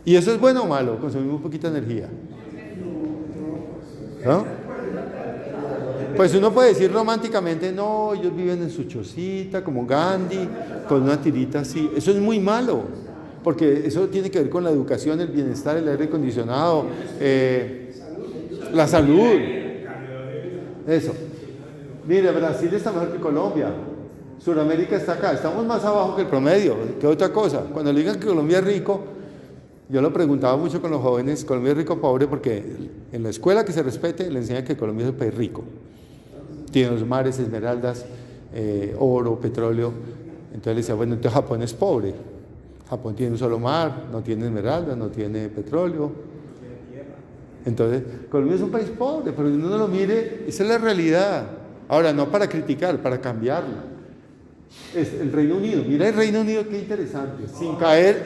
¿Y eso es bueno o malo? Consumir muy poquita energía. ¿No? Pues uno puede decir románticamente, no, ellos viven en su chocita, como Gandhi, con una tirita así. Eso es muy malo, porque eso tiene que ver con la educación, el bienestar, el aire acondicionado, la salud. Eso. Mire, Brasil está mejor que Colombia. Sudamérica está acá. Estamos más abajo que el promedio. ¿Qué otra cosa? Cuando le digan que Colombia es rico, yo lo preguntaba mucho con los jóvenes, Colombia es rico o pobre, porque en la escuela que se respete le enseñan que Colombia es un país rico. Tiene los mares, esmeraldas, oro, petróleo. Entonces le decía, bueno, entonces Japón es pobre. Japón tiene un solo mar, no tiene esmeraldas, no tiene petróleo. Entonces, Colombia es un país pobre, pero si uno no lo mire, esa es la realidad. Ahora, no para criticar, para cambiarla. Es el Reino Unido, mira el Reino Unido, qué interesante,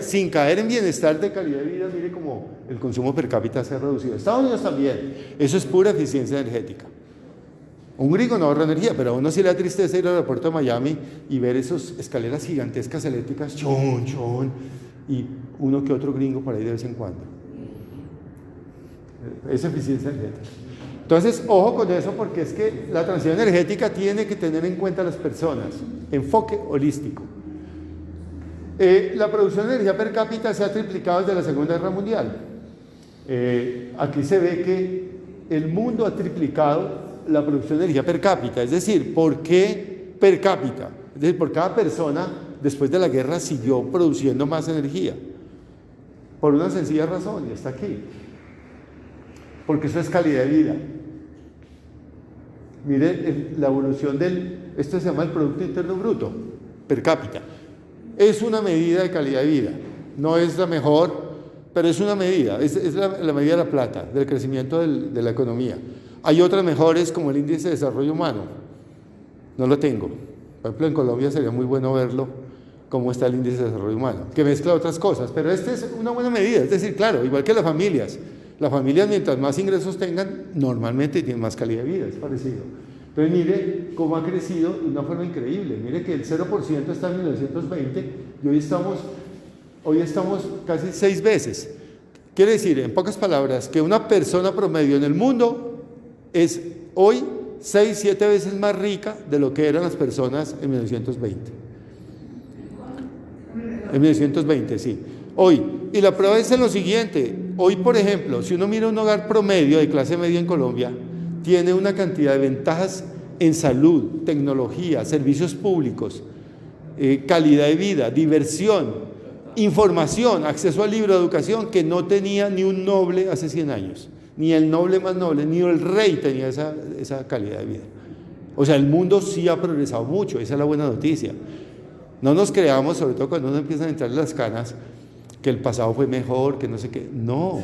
sin caer en bienestar de calidad de vida, mire cómo el consumo per cápita se ha reducido. Estados Unidos también, eso es pura eficiencia energética. Un gringo no ahorra energía, pero a uno sí le da tristeza ir al aeropuerto de Miami y ver esas escaleras gigantescas eléctricas, chon, y uno que otro gringo por ahí de vez en cuando. Es eficiencia energética. Entonces, ojo con eso, porque es que la transición energética tiene que tener en cuenta a las personas, enfoque holístico. La producción de energía per cápita se ha triplicado desde la Segunda Guerra Mundial. Aquí se ve que el mundo ha triplicado la producción de energía per cápita, es decir, ¿por qué per cápita? Es decir, por cada persona después de la guerra siguió produciendo más energía, por una sencilla razón, y está aquí, porque eso es calidad de vida. Mire la evolución esto se llama el Producto Interno Bruto per cápita. Es una medida de calidad de vida, no es la mejor, pero es una medida, es la medida de la plata, del crecimiento de la economía. Hay otras mejores como el índice de desarrollo humano, no lo tengo. Por ejemplo, en Colombia sería muy bueno verlo, cómo está el índice de desarrollo humano, que mezcla otras cosas, pero este es una buena medida, es decir, claro, igual que las familias mientras más ingresos tengan, normalmente tienen más calidad de vida, es parecido. Entonces mire cómo ha crecido de una forma increíble, mire que el 0% está en 1920 y hoy estamos casi 6 veces. Quiere decir, en pocas palabras, que una persona promedio en el mundo es hoy 6-7 veces más rica de lo que eran las personas en 1920. En 1920, sí. Hoy, y la prueba es en lo siguiente, hoy por ejemplo, si uno mira un hogar promedio de clase media en Colombia, tiene una cantidad de ventajas en salud, tecnología, servicios públicos, calidad de vida, diversión, información, acceso al libro, educación, que no tenía ni un noble hace 100 años, ni el noble más noble, ni el rey tenía esa calidad de vida. O sea, el mundo sí ha progresado mucho, esa es la buena noticia. No nos creamos, sobre todo cuando uno empieza a entrar en las canas, que el pasado fue mejor, que no sé qué. No.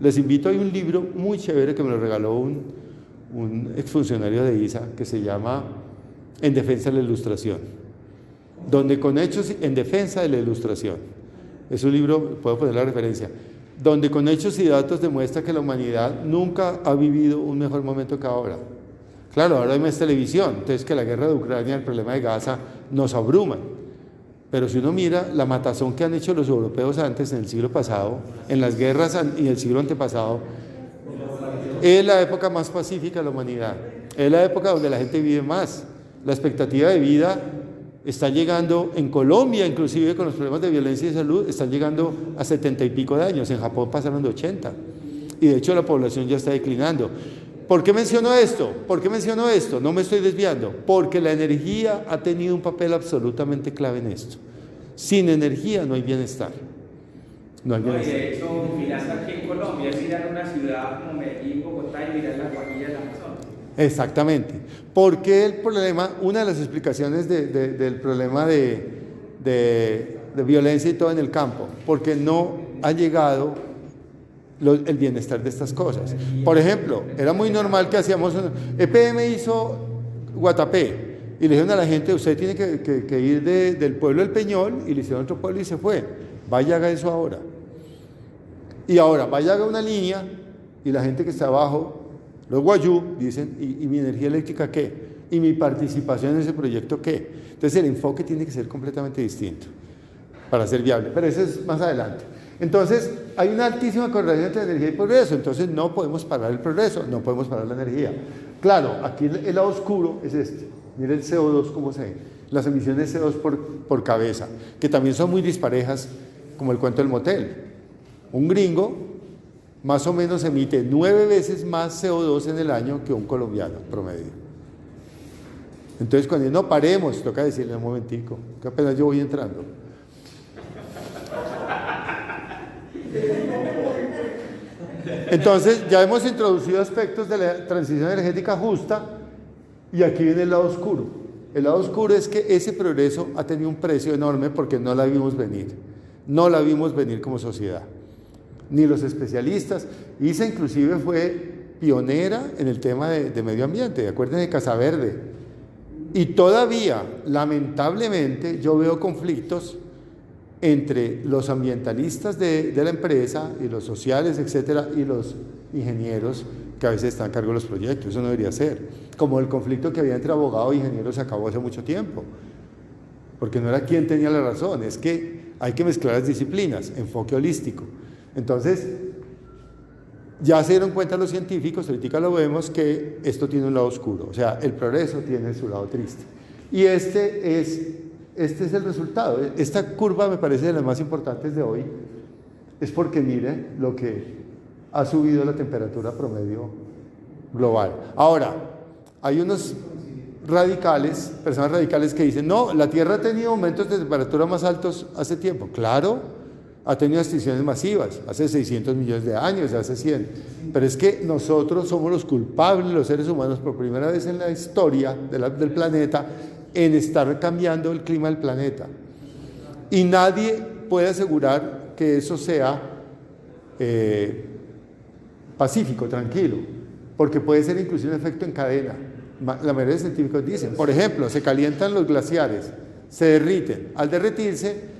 Les invito, hay un libro muy chévere que me lo regaló un exfuncionario de ISA que se llama En defensa de la ilustración, donde con hechos, en defensa de la ilustración. Es un libro, puedo poner la referencia, donde con hechos y datos demuestra que la humanidad nunca ha vivido un mejor momento que ahora. Claro, ahora hay más televisión, entonces que la guerra de Ucrania, el problema de Gaza, nos abruman. Pero si uno mira la matazón que han hecho los europeos antes, en el siglo pasado, en las guerras y el siglo antepasado, es la época más pacífica de la humanidad. Es la época donde la gente vive más. La expectativa de vida están llegando, en Colombia inclusive con los problemas de violencia y salud, están llegando a 70 y pico de años, en Japón pasaron de 80, y de hecho la población ya está declinando. ¿Por qué menciono esto? ¿Por qué menciono esto? No me estoy desviando, porque la energía ha tenido un papel absolutamente clave en esto. Sin energía no hay bienestar. No hay No, y bienestar. de hecho, mirando aquí en Colombia, es mirar una ciudad como Medellín, Bogotá y mirar la Guajira del Amazonas. Exactamente. ¿Por qué el problema? Una de las explicaciones del problema de violencia y todo en el campo, porque no ha llegado el bienestar de estas cosas. Por ejemplo, era muy normal que hacíamos... EPM hizo Guatapé y le dijeron a la gente, usted tiene que ir del pueblo del Peñol, y le hicieron otro pueblo y se fue. Vaya, haga eso ahora. Y ahora, vaya, haga una línea, y la gente que está abajo, los guayú, dicen, ¿y mi energía eléctrica qué? ¿Y mi participación en ese proyecto qué? Entonces el enfoque tiene que ser completamente distinto para ser viable, pero eso es más adelante. Entonces, hay una altísima correlación entre energía y progreso, entonces no podemos parar el progreso, no podemos parar la energía. Claro, aquí el lado oscuro es este. Mire el CO2 cómo se ve, las emisiones de CO2 por cabeza, que también son muy disparejas, como el cuento del motel. Un gringo más o menos emite 9 veces más CO2 en el año que un colombiano promedio. Entonces, cuando no paremos, toca decirle un momentico, que apenas yo voy entrando. Entonces, ya hemos introducido aspectos de la transición energética justa, y aquí viene el lado oscuro. El lado oscuro es que ese progreso ha tenido un precio enorme porque no la vimos venir. No la vimos venir como sociedad. Ni los especialistas. ISA inclusive fue pionera en el tema de medio ambiente. Acuérdense de Casa Verde. Y todavía, lamentablemente, yo veo conflictos entre los ambientalistas de la empresa y los sociales, etcétera, y los ingenieros que a veces están a cargo de los proyectos. Eso no debería ser. Como el conflicto que había entre abogado e ingeniero se acabó hace mucho tiempo. Porque no era quien tenía la razón, es que hay que mezclar las disciplinas, enfoque holístico. Entonces, ya se dieron cuenta los científicos, ahorita lo vemos, que esto tiene un lado oscuro. O sea, el progreso tiene su lado triste. Y este es el resultado. Esta curva me parece de las más importantes de hoy. Es porque mire lo que ha subido la temperatura promedio global. Ahora, hay unos radicales, personas radicales que dicen, no, la Tierra ha tenido aumentos de temperatura más altos hace tiempo. Claro, ha tenido extinciones masivas, hace 600 millones de años, hace 100. Pero es que nosotros somos los culpables, los seres humanos, por primera vez en la historia del planeta, en estar cambiando el clima del planeta. Y nadie puede asegurar que eso sea pacífico, tranquilo, porque puede ser inclusive un efecto en cadena. La mayoría de científicos dicen, por ejemplo, se calientan los glaciares, se derriten. Al derretirse,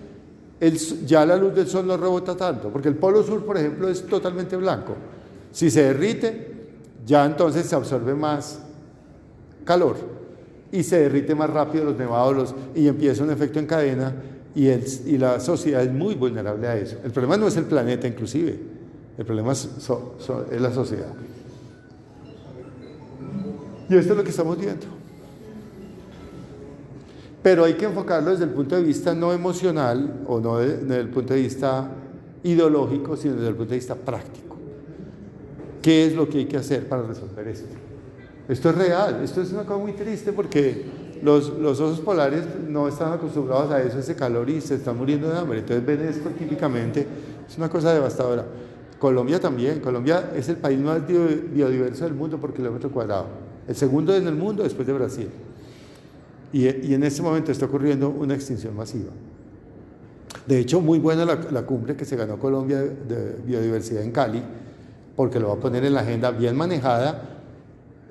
ya la luz del sol no rebota tanto, porque el polo sur, por ejemplo, es totalmente blanco. Si se derrite, ya entonces se absorbe más calor y se derrite más rápido los nevados y empieza un efecto en cadena, y la sociedad es muy vulnerable a eso. El problema no es el planeta inclusive, el problema es la sociedad. Y esto es lo que estamos viendo. Pero hay que enfocarlo desde el punto de vista no emocional, o no desde el punto de vista ideológico, sino desde el punto de vista práctico. ¿Qué es lo que hay que hacer para resolver esto? Esto es real, esto es una cosa muy triste porque los osos polares no están acostumbrados a eso, ese calor, y se están muriendo de hambre. Entonces ven esto típicamente, es una cosa devastadora. Colombia también, Colombia es el país más biodiverso del mundo por kilómetro cuadrado. El segundo en el mundo después de Brasil. Y en este momento está ocurriendo una extinción masiva. De hecho, muy buena la cumbre que se ganó Colombia de biodiversidad en Cali, porque lo va a poner en la agenda bien manejada,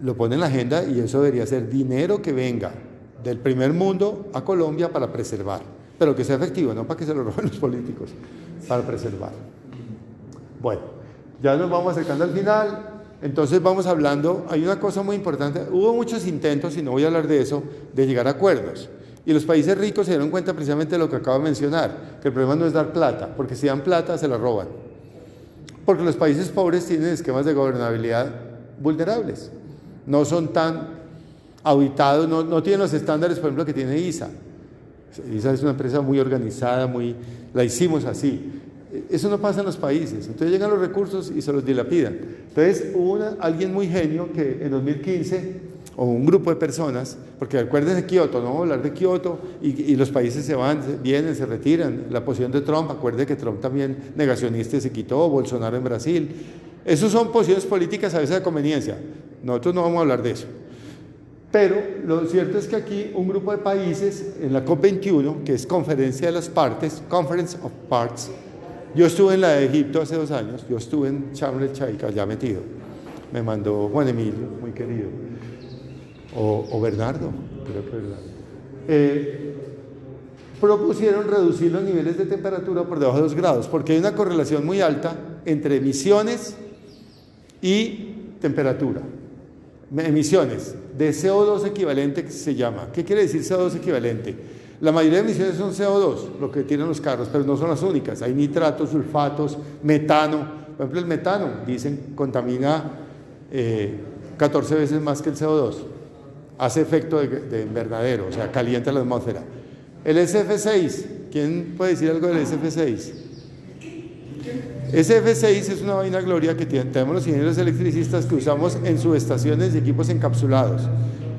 lo pone en la agenda, y eso debería ser dinero que venga del primer mundo a Colombia para preservar, pero que sea efectivo, no para que se lo roben los políticos, para preservar. Bueno, ya nos vamos acercando al final. Entonces vamos hablando, hay una cosa muy importante, hubo muchos intentos, y no voy a hablar de eso, de llegar a acuerdos. Y los países ricos se dieron cuenta precisamente de lo que acabo de mencionar, que el problema no es dar plata, porque si dan plata se la roban. Porque los países pobres tienen esquemas de gobernabilidad vulnerables, no son tan auditados, no tienen los estándares, por ejemplo, que tiene ISA. ISA es una empresa muy organizada, la hicimos así. Eso no pasa en los países. Entonces llegan los recursos y se los dilapidan. Entonces hubo alguien muy genio que en 2015, o un grupo de personas, porque acuérdense de Kioto, no vamos a hablar de Kioto, y los países se van, vienen, se retiran. La posición de Trump, acuérdense que Trump también negacionista se quitó, Bolsonaro en Brasil. Esas son posiciones políticas a veces de conveniencia. Nosotros no vamos a hablar de eso. Pero lo cierto es que aquí un grupo de países en la COP21, que es Conferencia de las Partes, Conference of Parts, yo estuve en la de Egipto hace 2 años, yo estuve en Sharm el Sheikh, allá metido. Me mandó Juan Emilio, muy querido, o Bernardo, creo que Bernardo. Propusieron reducir los niveles de temperatura por debajo de 2 grados, porque hay una correlación muy alta entre emisiones y temperatura. Emisiones de CO2 equivalente, que se llama. ¿Qué quiere decir CO2 equivalente? La mayoría de emisiones son CO2, lo que tienen los carros, pero no son las únicas. Hay nitratos, sulfatos, metano. Por ejemplo, el metano, dicen, contamina 14 veces más que el CO2. Hace efecto de invernadero, o sea, calienta la atmósfera. El SF6, ¿quién puede decir algo del SF6? SF6 es una vaina gloria que tenemos los ingenieros electricistas que usamos en subestaciones y equipos encapsulados,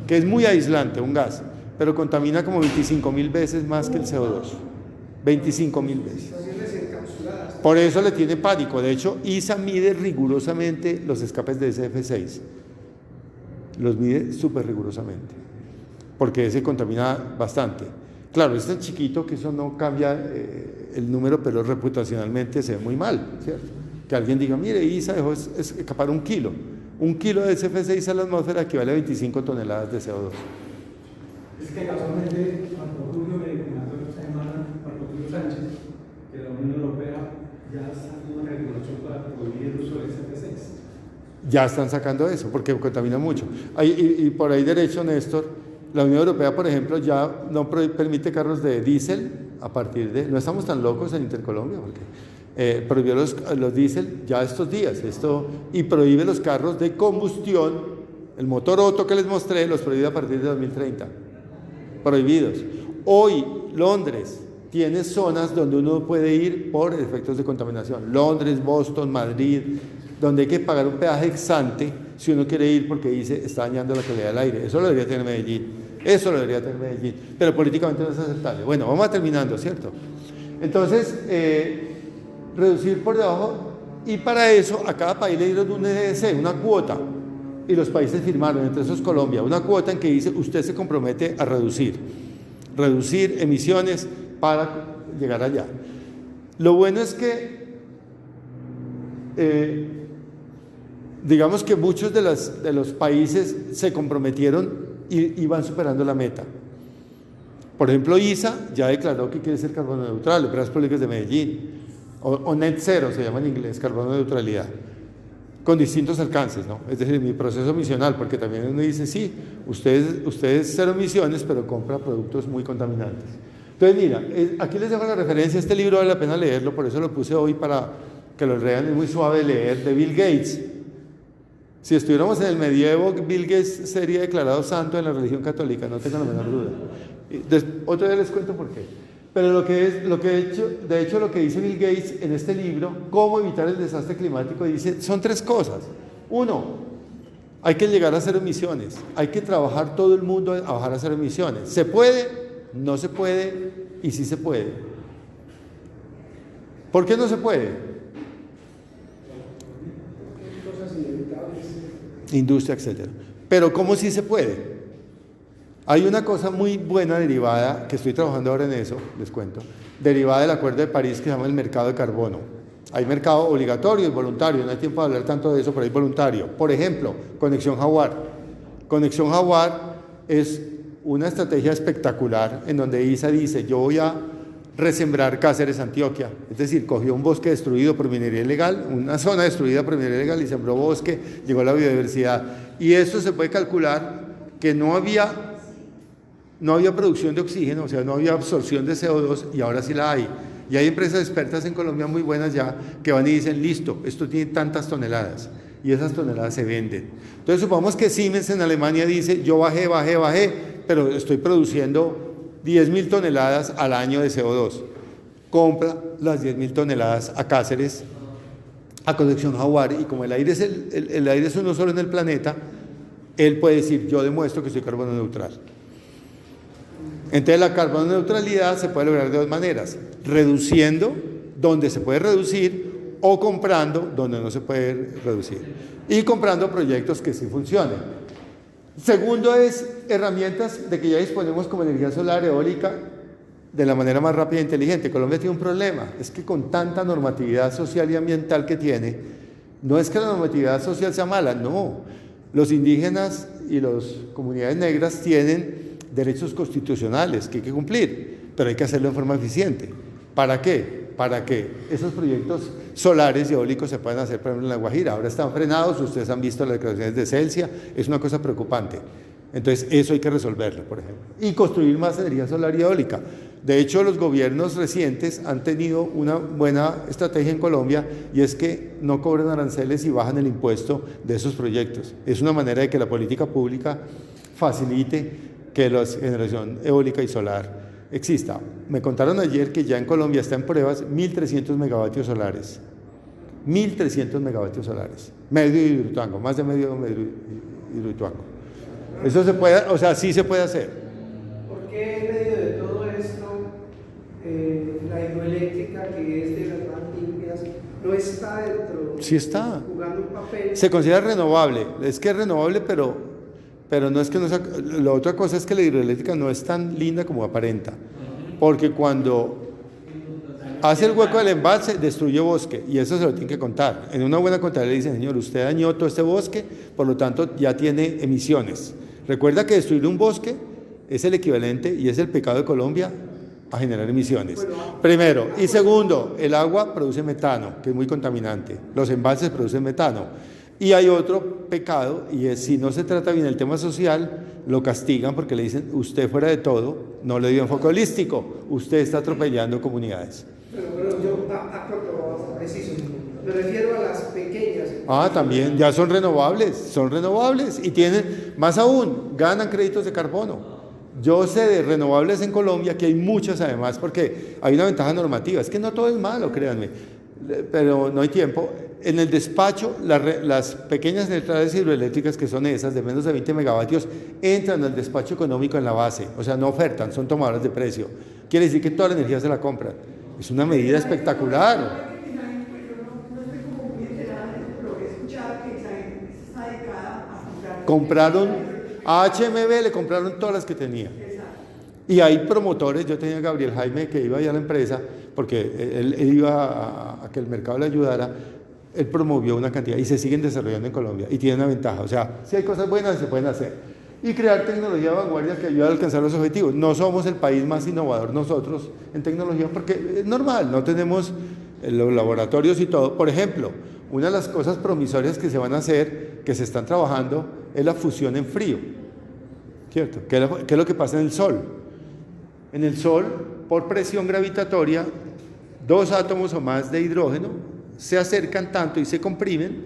que es muy aislante, un gas, pero contamina como 25.000 veces más que el CO2. 25.000 veces. Por eso le tiene pánico. De hecho, ISA mide rigurosamente los escapes de SF6. Los mide súper rigurosamente, porque ese contamina bastante. Claro, es tan chiquito que eso no cambia el número, pero reputacionalmente se ve muy mal, ¿cierto? Que alguien diga, mire, ISA dejó escapar 1 kilo. 1 kilo de SF6 a la atmósfera equivale a 25 toneladas de CO2. Es que casualmente, Marco Tulio me comentó esta semana, Marco Tulio Sánchez, que la Unión Europea ya sacó una regulación para prohibir el uso de SF6. Ya están sacando eso, porque contamina mucho. Y por ahí derecho, Néstor, la Unión Europea, por ejemplo, ya no permite carros de diésel a partir de... No estamos tan locos en Intercolombia, porque prohibió los diésel ya estos días, y prohíbe los carros de combustión. El motor Otto que les mostré los prohíbe a partir de 2030. Prohibidos. Hoy, Londres tiene zonas donde uno puede ir por efectos de contaminación. Londres, Boston, Madrid, donde hay que pagar un peaje ex-ante si uno quiere ir porque dice está dañando la calidad del aire. Eso lo debería tener Medellín. Eso lo debería tener Medellín. Pero políticamente no es aceptable. Bueno, vamos terminando, ¿cierto? Entonces, reducir por debajo, y para eso a cada país le dieron un NDC, una cuota, y los países firmaron, entre esos Colombia, una cuota en que dice usted se compromete a reducir emisiones para llegar allá. Lo bueno es que digamos que muchos de los países se comprometieron y van superando la meta. Por ejemplo, ISA ya declaró que quiere ser carbono neutral, Empresas Públicas de Medellín, o net zero se llama en inglés, carbono neutralidad, con distintos alcances, ¿no? Es decir, mi proceso misional, porque también uno dice, sí, ustedes cero emisiones, pero compra productos muy contaminantes. Entonces, mira, aquí les dejo la referencia, este libro vale la pena leerlo, por eso lo puse hoy para que lo lean, es muy suave de leer, de Bill Gates. Si estuviéramos en el medievo, Bill Gates sería declarado santo en la religión católica, no tengo la menor duda. Otro día les cuento por qué. Pero de hecho lo que dice Bill Gates en este libro, cómo evitar el desastre climático, dice, son 3 cosas. 1, hay que llegar a 0 emisiones, hay que trabajar todo el mundo a bajar a 0 emisiones. ¿Se puede? No se puede, y sí se puede. ¿Por qué no se puede? Industria, etc. Pero ¿cómo sí se puede? Hay una cosa muy buena derivada, que estoy trabajando ahora en eso, les cuento, derivada del Acuerdo de París que se llama el mercado de carbono. Hay mercado obligatorio y voluntario, no hay tiempo de hablar tanto de eso, pero hay voluntario. Por ejemplo, Conexión Jaguar. Conexión Jaguar es una estrategia espectacular en donde ISA dice, yo voy a resembrar Cáceres, Antioquia. Es decir, cogió un bosque destruido por minería ilegal, una zona destruida por minería ilegal, y sembró bosque, llegó a la biodiversidad. Y esto se puede calcular que no había producción de oxígeno, o sea, no había absorción de CO2, y ahora sí la hay. Y hay empresas expertas en Colombia muy buenas ya que van y dicen, listo, esto tiene tantas toneladas, y esas toneladas se venden. Entonces supongamos que Siemens en Alemania dice, yo bajé, pero estoy produciendo 10.000 toneladas al año de CO2. Compra las 10.000 toneladas a Cáceres, a Concepción Jaguar, y como el aire es uno solo en el planeta, él puede decir, yo demuestro que soy carbono neutral. Entonces la carbono neutralidad se puede lograr de dos maneras: reduciendo donde se puede reducir o comprando donde no se puede reducir, y comprando proyectos que sí funcionen. Segundo es herramientas de que ya disponemos como energía solar, eólica, de la manera más rápida e inteligente. Colombia tiene un problema, es que con tanta normatividad social y ambiental que tiene, no es que la normatividad social sea mala, no. Los indígenas y las comunidades negras tienen derechos constitucionales que hay que cumplir, pero hay que hacerlo en forma eficiente. ¿Para qué? Para que esos proyectos solares y eólicos se puedan hacer, por ejemplo, en La Guajira. Ahora están frenados, ustedes han visto las declaraciones de Celsia, es una cosa preocupante. Entonces, eso hay que resolverlo, por ejemplo. Y construir más energía solar y eólica. De hecho, los gobiernos recientes han tenido una buena estrategia en Colombia, y es que no cobran aranceles y bajan el impuesto de esos proyectos. Es una manera de que la política pública facilite que la generación eólica y solar exista. Me contaron ayer que ya en Colombia está en pruebas 1.300 megavatios solares. 1.300 megavatios solares. Medio Hidroituango, más de medio Hidroituango. Eso se puede, o sea, sí se puede hacer. ¿Por qué en medio de todo esto la hidroeléctrica, que es de las más limpias, no está dentro? Sí está. Jugando un papel. Se considera renovable. Es que es renovable, pero no es que no sea. La otra cosa es que la hidroeléctrica no es tan linda como aparenta. Porque cuando hace el hueco del embalse, destruye bosque, y eso se lo tiene que contar. En una buena contabilidad le dicen, señor, usted dañó todo este bosque, por lo tanto ya tiene emisiones. Recuerda que destruir un bosque es el equivalente, y es el pecado de Colombia, a generar emisiones. Primero. Y segundo, el agua produce metano, que es muy contaminante. Los embalses producen metano. Y hay otro pecado, y es, si no se trata bien el tema social, lo castigan porque le dicen, usted fuera de todo, no le dio enfoque holístico, usted está atropellando comunidades. Pero yo, preciso, me refiero a las pequeñas. También, ya son renovables, y tienen, más aún, ganan créditos de carbono. Yo sé de renovables en Colombia, que hay muchas además, porque hay una ventaja normativa. Es que no todo es malo, créanme, pero no hay tiempo. En el despacho, las pequeñas centrales hidroeléctricas, que son esas de menos de 20 megavatios, entran al despacho económico en la base, o sea, no ofertan, son tomadoras de precio. Quiere decir que toda la energía se la compran. Es una medida espectacular. Yo no estoy como muy enterada de eso, pero he escuchado que esa gente está dedicada a comprar. Compraron, a HMB le compraron todas las que tenía. Y hay promotores. Yo tenía a Gabriel Jaime, que iba allá a la empresa, porque él iba a que el mercado le ayudara. Él promovió una cantidad, y se siguen desarrollando en Colombia, y tienen una ventaja. O sea, si hay cosas buenas, se pueden hacer. Y crear tecnología de vanguardia que ayude a alcanzar los objetivos. No somos el país más innovador nosotros en tecnología, porque es normal, no tenemos los laboratorios y todo. Por ejemplo, una de las cosas promisorias que se van a hacer, que se están trabajando, es la fusión en frío, ¿cierto? ¿Qué es lo que pasa en el Sol? En el Sol, por presión gravitatoria, dos átomos o más de hidrógeno se acercan tanto y se comprimen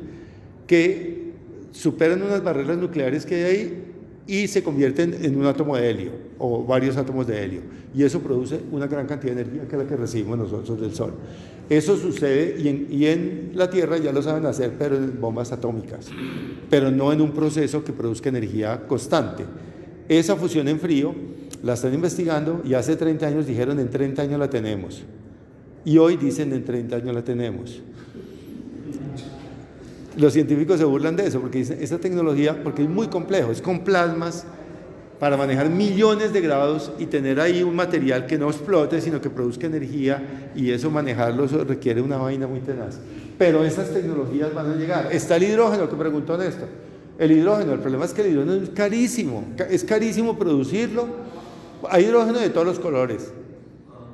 que superan unas barreras nucleares que hay ahí y se convierten en un átomo de helio o varios átomos de helio, y eso produce una gran cantidad de energía, que es la que recibimos nosotros del Sol. Eso sucede, y en la Tierra ya lo saben hacer, pero en bombas atómicas, pero no en un proceso que produzca energía constante. Esa fusión en frío la están investigando, y hace 30 años dijeron, en 30 años la tenemos, y hoy dicen, en 30 años la tenemos. Los científicos se burlan de eso, porque dicen, esta tecnología, porque es muy complejo, es con plasmas para manejar millones de grados y tener ahí un material que no explote, sino que produzca energía, y eso manejarlo, eso requiere una vaina muy tenaz. Pero esas tecnologías van a llegar. Está el hidrógeno, que preguntó Néstor. El hidrógeno, el problema es que el hidrógeno es carísimo producirlo. Hay hidrógeno de todos los colores.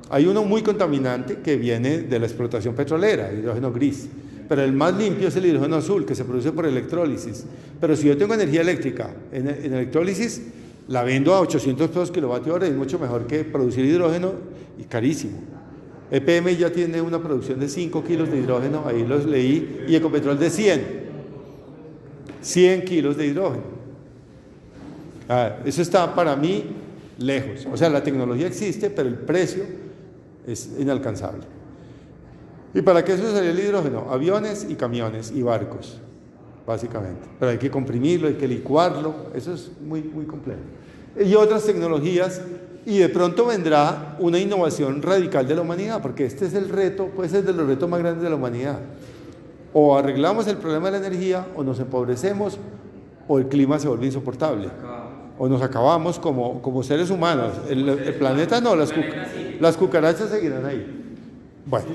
Hay uno muy contaminante que viene de la explotación petrolera, el hidrógeno gris. Pero el más limpio es el hidrógeno azul, que se produce por electrólisis. Pero si yo tengo energía eléctrica en electrólisis, la vendo a 800 pesos kilovatio hora, y es mucho mejor que producir hidrógeno, y carísimo. EPM ya tiene una producción de 5 kilos de hidrógeno, ahí los leí, y Ecopetrol de 100 kilos de hidrógeno. Eso está, para mí, lejos. O sea, la tecnología existe, pero el precio es inalcanzable. ¿Y para qué se usaría el hidrógeno? Aviones y camiones y barcos, básicamente. Pero hay que comprimirlo, hay que licuarlo, eso es muy, muy complejo. Y otras tecnologías, y de pronto vendrá una innovación radical de la humanidad, porque este es el reto, puede ser de los retos más grandes de la humanidad. O arreglamos el problema de la energía, o nos empobrecemos, o el clima se vuelve insoportable. O nos acabamos como seres humanos. El planeta no, las cucarachas seguirán ahí. Bueno.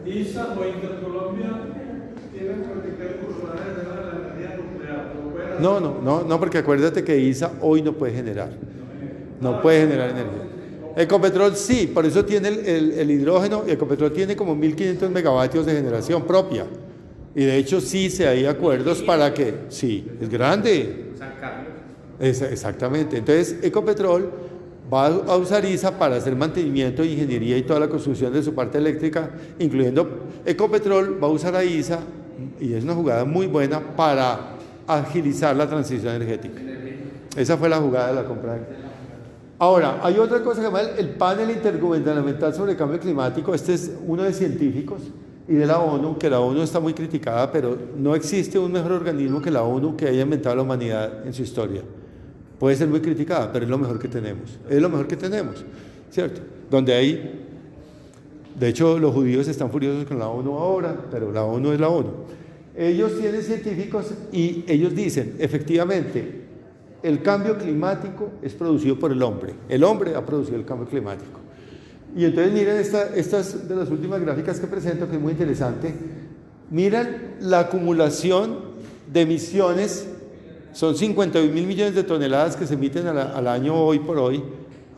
ISA o Intercolombia tienen que incursionar en la energía nuclear. No, porque acuérdate que ISA hoy no puede generar. No puede generar energía. Ecopetrol sí, por eso tiene el hidrógeno, y Ecopetrol tiene como 1.500 megavatios de generación propia. Y de hecho sí se hay acuerdos para que, sí, es grande. San Carlos. Exactamente. Entonces Ecopetrol va a usar ISA para hacer mantenimiento, ingeniería y toda la construcción de su parte eléctrica, incluyendo Ecopetrol va a usar a ISA, y es una jugada muy buena para agilizar la transición energética. Esa fue la jugada de la compra. Ahora, hay otra cosa que se llama el panel intergubernamental sobre el cambio climático. Este es uno de científicos y de la ONU, que la ONU está muy criticada, pero no existe un mejor organismo que la ONU que haya inventado la humanidad en su historia. Puede ser muy criticada, pero es lo mejor que tenemos. Es lo mejor que tenemos, ¿cierto? Donde hay, de hecho, los judíos están furiosos con la ONU ahora, pero la ONU es la ONU. Ellos tienen científicos y ellos dicen, efectivamente, el cambio climático es producido por el hombre. El hombre ha producido el cambio climático. Y entonces miren estas de las últimas gráficas que presento, que es muy interesante. Miren la acumulación de emisiones. Son 51.000 millones de toneladas que se emiten al año hoy por hoy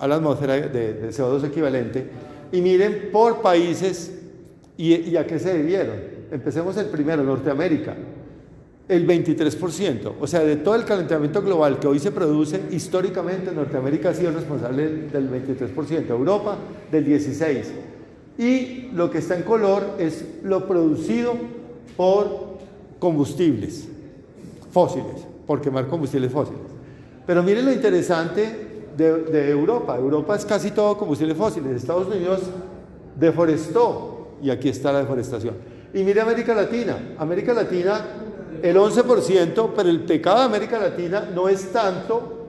a la atmósfera de CO2 equivalente. Y miren por países y a qué se debieron. Empecemos el primero, Norteamérica. El 23%, o sea, de todo el calentamiento global que hoy se produce, históricamente Norteamérica ha sido el responsable del 23%, Europa del 16%. Y lo que está en color es lo producido por combustibles fósiles, por quemar combustibles fósiles. Pero miren lo interesante de Europa. Europa es casi todo combustibles fósiles. Estados Unidos deforestó, y aquí está la deforestación. Y mire América Latina. América Latina, el 11%, pero el pecado de América Latina no es tanto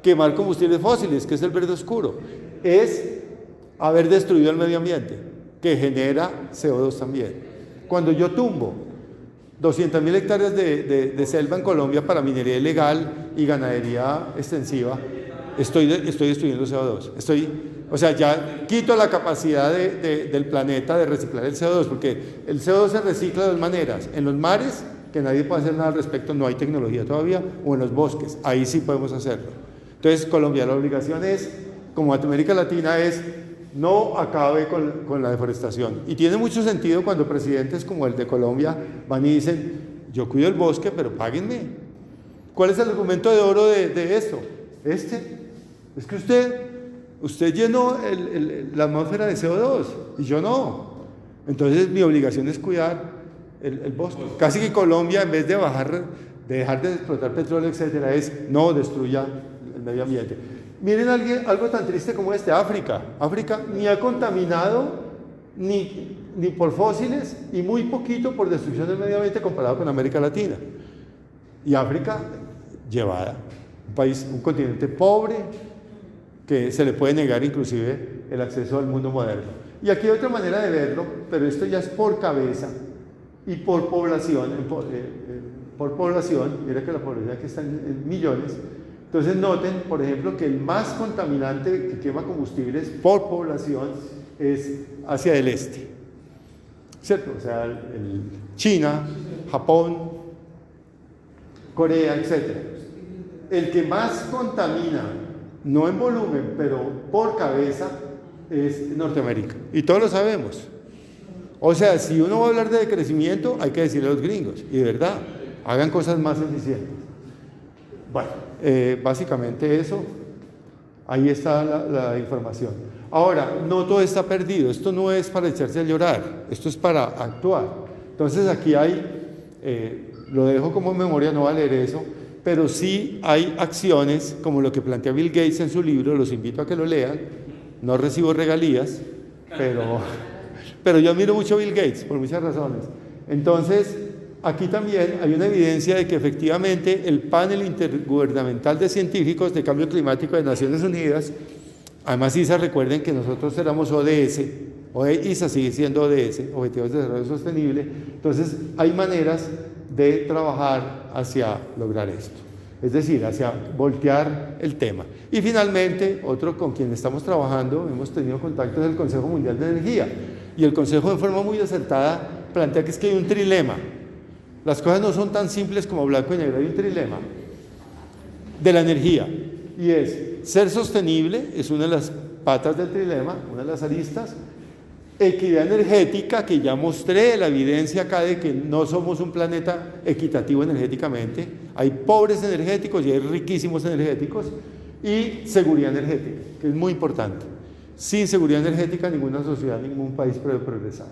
quemar combustibles fósiles, que es el verde oscuro, es haber destruido el medio ambiente, que genera CO2 también. Cuando yo tumbo 200.000 hectáreas de selva en Colombia para minería ilegal y ganadería extensiva, estoy destruyendo CO2. O sea, ya quito la capacidad del planeta de reciclar el CO2, porque el CO2 se recicla de dos maneras: en los mares, que nadie puede hacer nada al respecto, no hay tecnología todavía, o en los bosques, ahí sí podemos hacerlo. Entonces, Colombia, la obligación es, como América Latina, es no acabe con la deforestación. Y tiene mucho sentido cuando presidentes como el de Colombia van y dicen, yo cuido el bosque, pero páguenme. ¿Cuál es el argumento de oro de esto? Es que usted llenó la atmósfera de CO2 y yo no. Entonces mi obligación es cuidar el bosque. Casi que Colombia, en vez de dejar de explotar petróleo, etcétera, es no destruya el medio ambiente. Miren algo tan triste como África. África ni ha contaminado ni por fósiles y muy poquito por destrucción del medio ambiente comparado con América Latina. Y África llevada, un continente pobre que se le puede negar inclusive el acceso al mundo moderno. Y aquí hay otra manera de verlo, pero esto ya es por cabeza y por población. Por población, mira que la población aquí está en millones. Entonces noten, por ejemplo, que el más contaminante que quema combustibles por población es hacia el este, ¿cierto? O sea, China, Japón, Corea, etc. El que más contamina, no en volumen, pero por cabeza, es Norteamérica. Y todos lo sabemos. O sea, si uno va a hablar de crecimiento, hay que decirle a los gringos, y de verdad, hagan cosas más eficientes. Bueno, básicamente eso, ahí está la información. Ahora, no todo está perdido, esto no es para echarse a llorar, esto es para actuar. Entonces aquí hay, lo dejo como memoria, no va a leer eso, pero sí hay acciones como lo que plantea Bill Gates en su libro, los invito a que lo lean, no recibo regalías, pero yo admiro mucho a Bill Gates por muchas razones. Entonces, aquí también hay una evidencia de que efectivamente el panel intergubernamental de científicos de cambio climático de Naciones Unidas, además ISA, recuerden que nosotros éramos ODS, ISA sigue siendo ODS, Objetivos de Desarrollo Sostenible, entonces hay maneras de trabajar hacia lograr esto, es decir, hacia voltear el tema. Y finalmente, otro con quien estamos trabajando, hemos tenido contacto, es el Consejo Mundial de Energía, y el Consejo de forma muy acertada plantea que es que hay un trilema. Las cosas no son tan simples como blanco y negro, hay un trilema de la energía, y es ser sostenible, es una de las patas del trilema, una de las aristas, equidad energética, que ya mostré la evidencia acá de que no somos un planeta equitativo energéticamente, hay pobres energéticos y hay riquísimos energéticos, y seguridad energética, que es muy importante. Sin seguridad energética ninguna sociedad, ningún país puede progresar.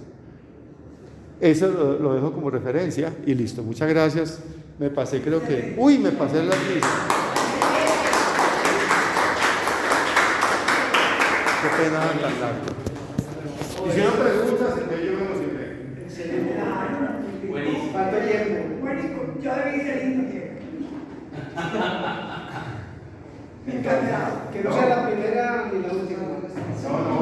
Eso lo dejo como referencia y listo. Muchas gracias. Me pasé, creo que... ¡Uy! Me pasé las listas. Qué pena tan largo. Hicieron preguntas, entonces yo me emocioné. Excelente. Buenísimo. ¿Cuánto tiempo? Bueno, yo debí ser lindo tiempo. Encantado. Que no sea la primera ni la última. No, no.